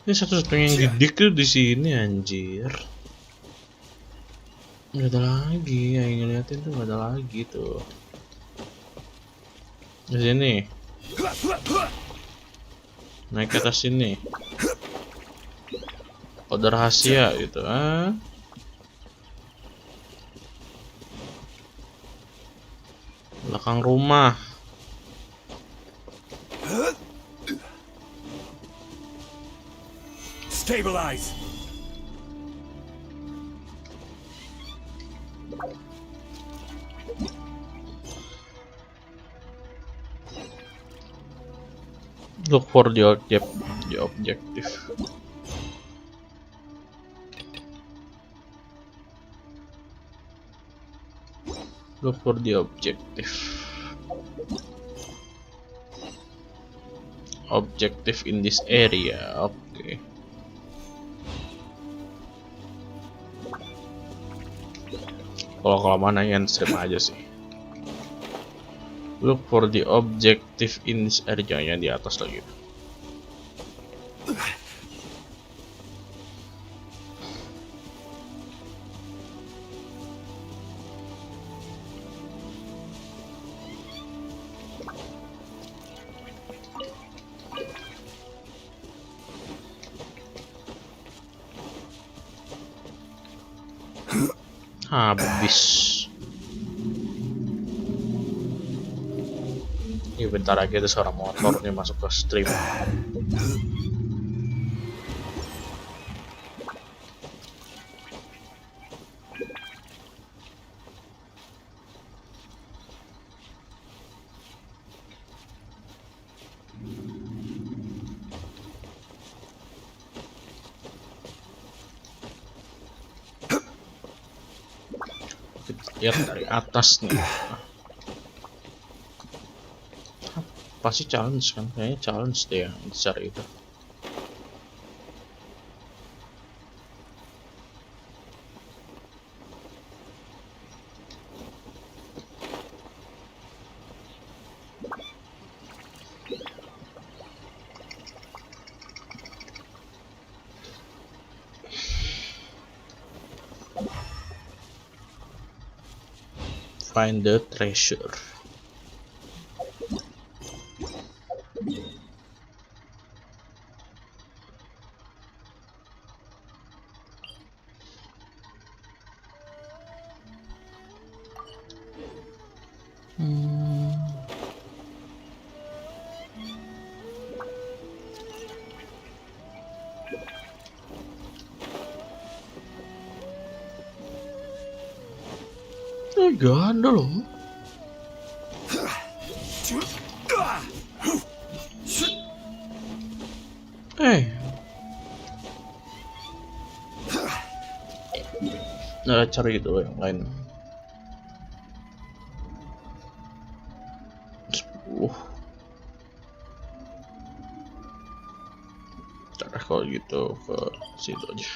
Ini satu-satunya yang didik tuh di sini anjir. Nggak ada lagi yang ngeliatin tuh, nggak ada lagi tuh. Di sini. Naik ke atas sini. Kode rahasia gitu, belakang rumah. Stabilize. Look for the objective. Look for the objective. Objective in this area. Oke. Kalau kelamaan yang stream aja sih. Look for the objective in this area, yang di atas lagi. Habis. Ini bentar lagi ada suara motor nih masuk ke stream. Lihat dari atas nih. Pasti challenge kan, kayaknya challenge deh yang besar itu. Find the treasure. Gak ada loh. Nah, cari itu yang lain. 10. Cara kalau gitu ke situ aja.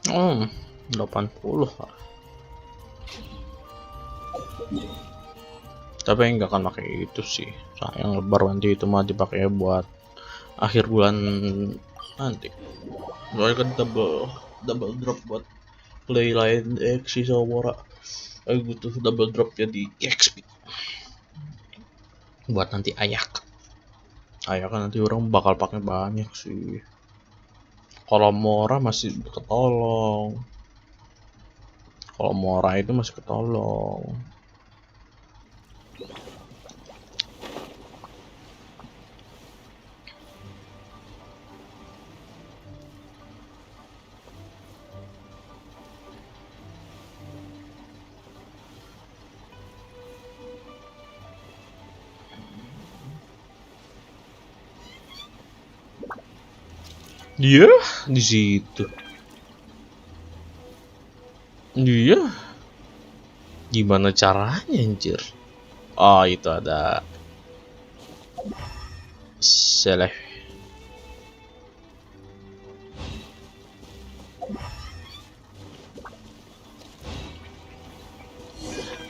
Oh, 80 lah. Tapi nggak akan pakai itu sih. Sayang lebar nanti itu mah dipakai buat akhir bulan nanti. Soalnya kan double drop buat play lain si Sawara. Aku butuh double drop jadi XP. Buat nanti ayak. Ayak kan nanti orang bakal pakai banyak sih. Kalau Mora masih ketolong. Kalau Mora itu masih ketolong. Iya, di situ. Iya. Gimana caranya, anjir? Oh, itu ada Seleh.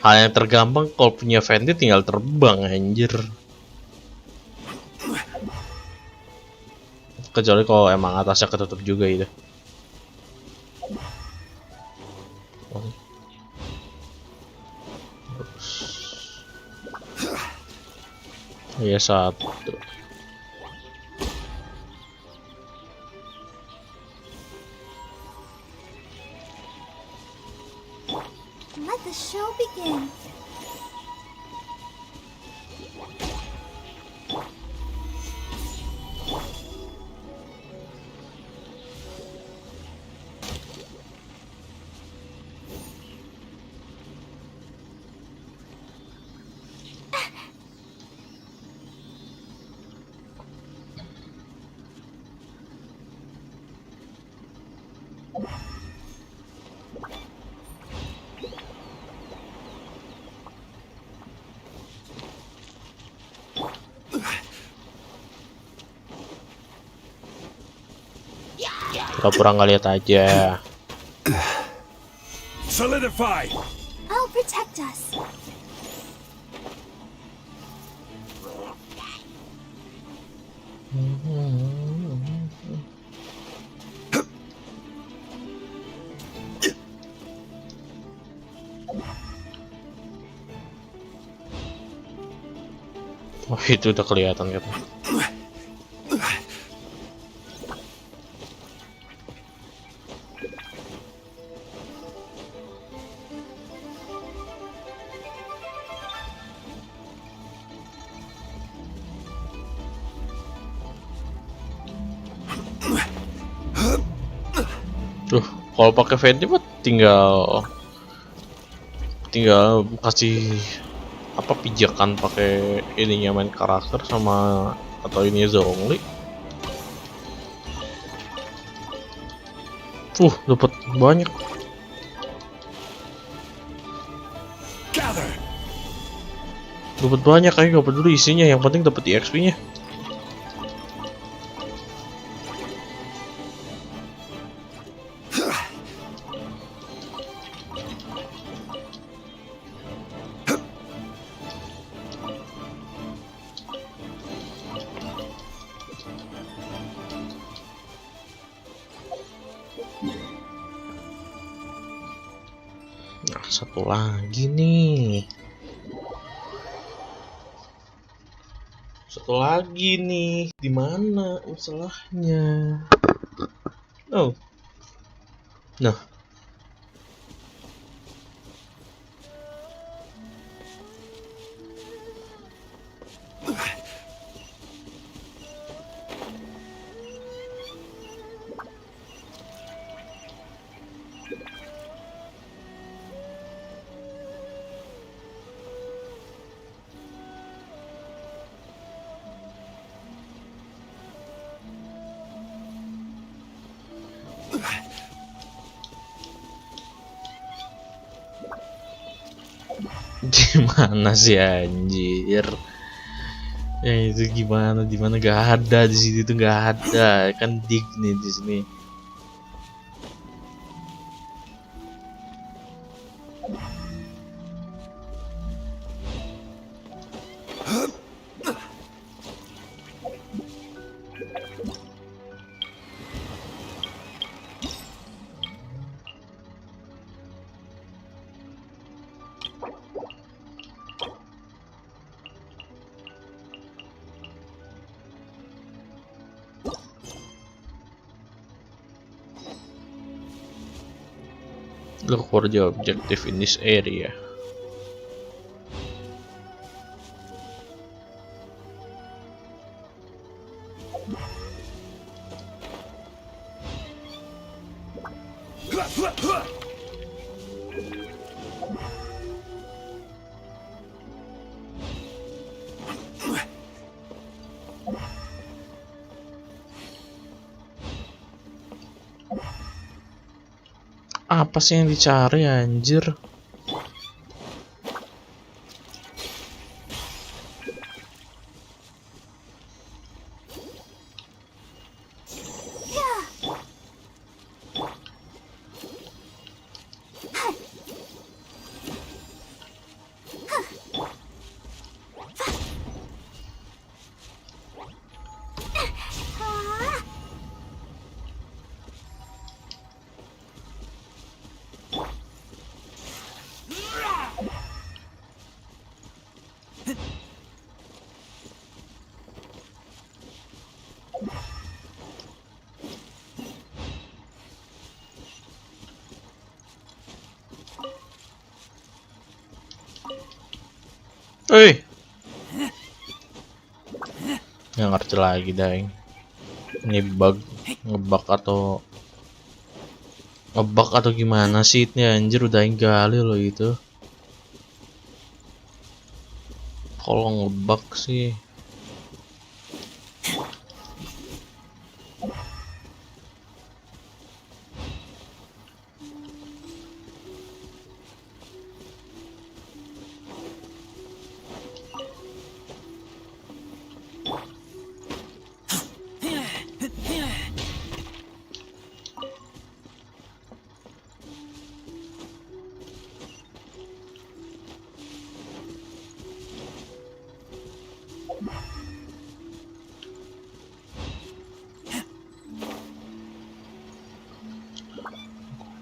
Hal yang tergampang kalau punya Fenty tinggal terbang, anjir. Kecuali kalau emang atasnya ketutup juga itu. Iya, satu. Let the show begin. Pura-pura nggak lihat aja. Solidify! I'll protect us. Oh, itu udah kelihatan kan. Kalau pakai Fenty mah tinggal kasih apa pijakan pakai ininya main karakter sama atau ini Zongli. Dapat banyak. Dapat banyak, kayak gak peduli isinya, yang penting dapat EXP-nya. Nah, satu lagi nih. Satu lagi nih. Di mana masalahnya? Oh. Nah. Gimana sih anjir? Ya itu gimana? Di mana gak ada, di sini tuh gak ada. Kan dig nih di sini. Look for the objective in this area. Apa sih yang dicari anjir? Nggak ngerti lagi daeng. Ini ngebug atau gimana sih ini anjir, udah gali loh itu. Kalau ngebug sih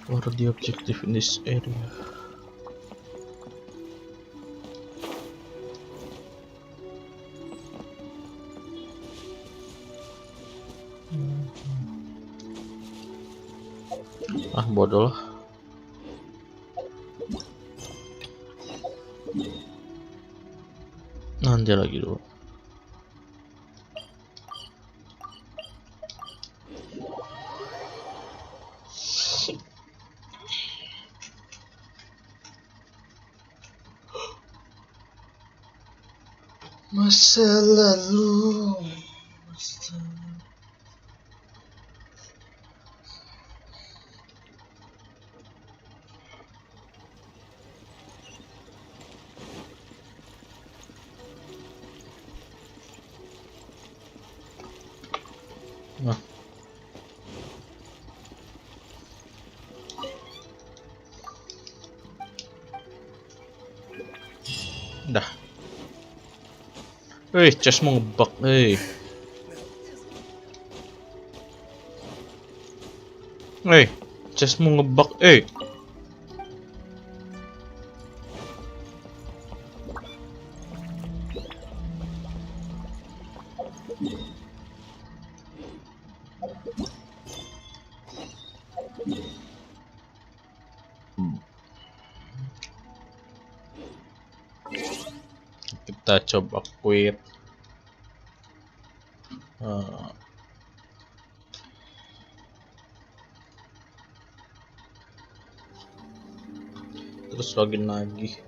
what are the objective in this area? Bodoh lah. Nanti lagi dulu. Masa lalu. Nah. Dah. Chest mau ngebug, chest mau ngebug, Kita coba quit. Terus login lagi.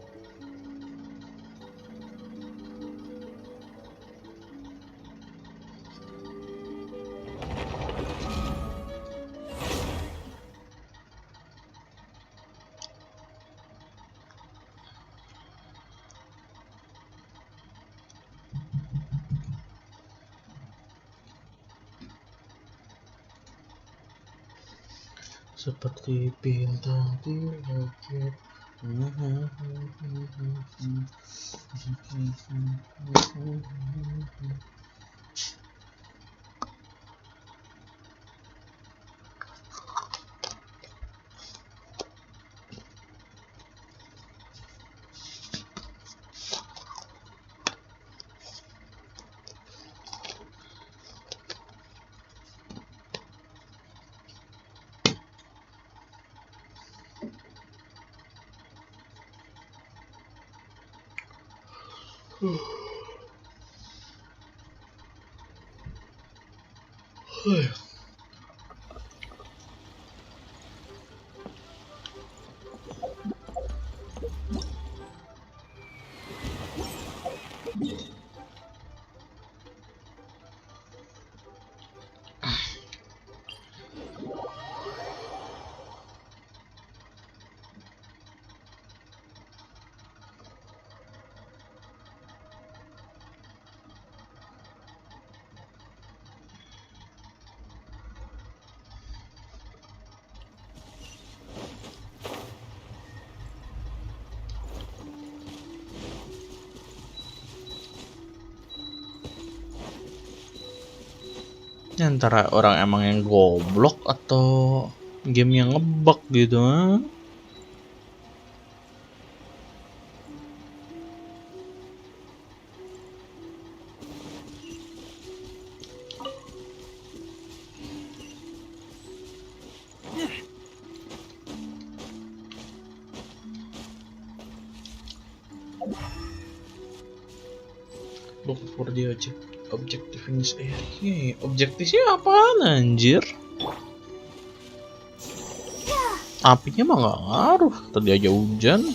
Seperti bintang di langit. Ini antara orang emang yang goblok atau game yang ngebug gitu. Look for the objective in this area. Objektifnya apaan anjir? Apinya mah nggak ngaruh, tadi aja hujan.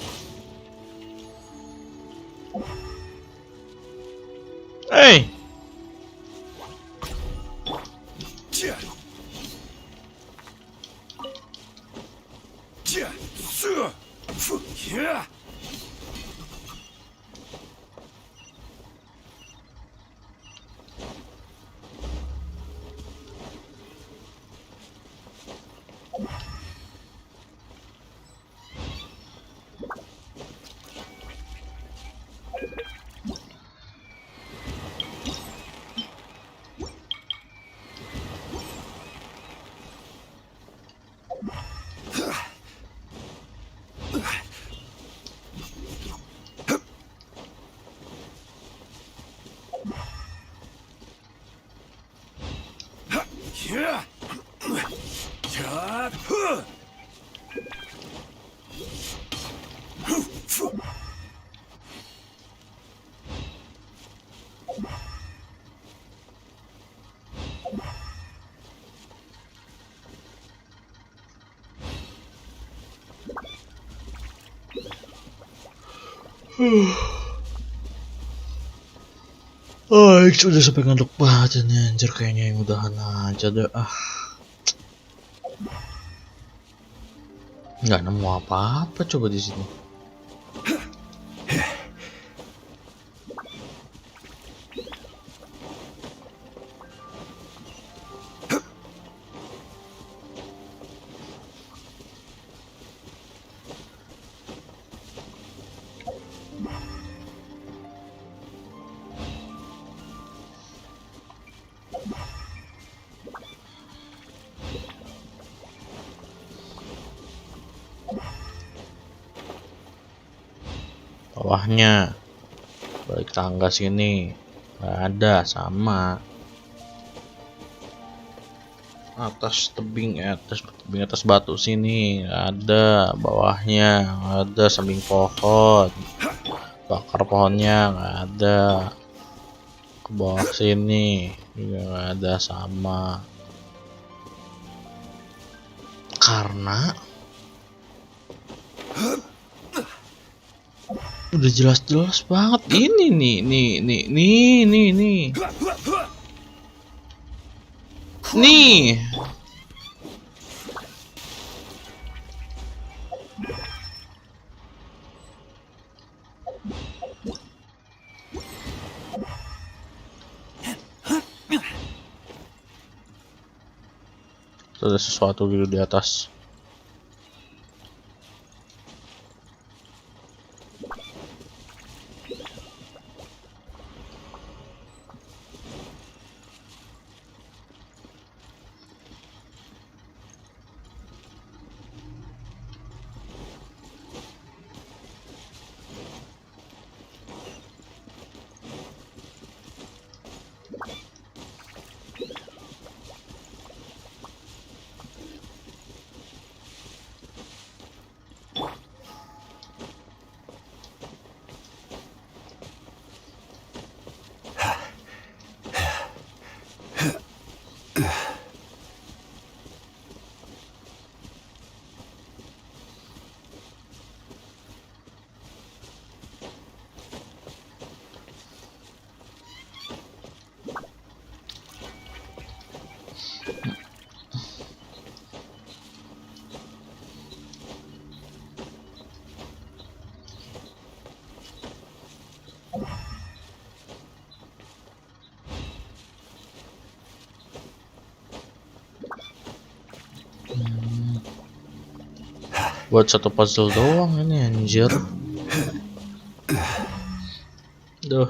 Hey! Oh, udah sampai ngantuk banget nih anjir, kayaknya yang udahan aja deh. Nggak nemu apa-apa coba di sini. Bawahnya balik tangga sini nggak ada, sama atas tebing atas batu sini nggak ada, bawahnya nggak ada, samping pohon bakar pohonnya nggak ada, ke bawah sini juga nggak ada, sama karena udah jelas-jelas banget ini nih. Ada sesuatu gitu di atas. Buat satu puzzle doang ini anjir. Duh.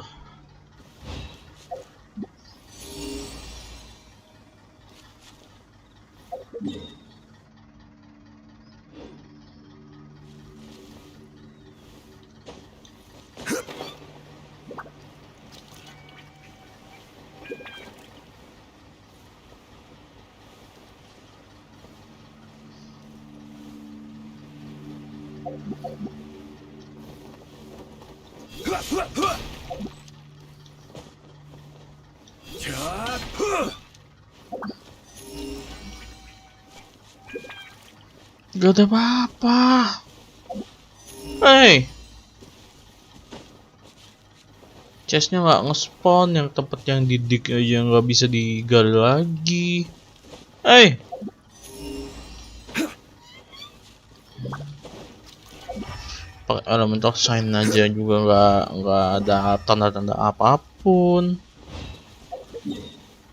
Gak ada apa-apa. Hey, chestnya nggak nge-spawn, yang tempat yang didik aja nggak bisa digali lagi. Hey, pakai elemental sign aja juga nggak ada tanda-tanda apapun.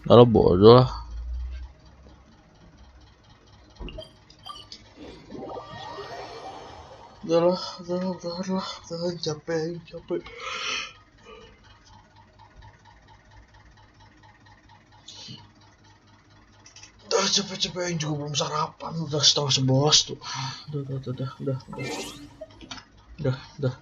Kalau bodoh lah. Udah capek. Udah capek juga belum sarapan, udah 10:30 tuh. Udah.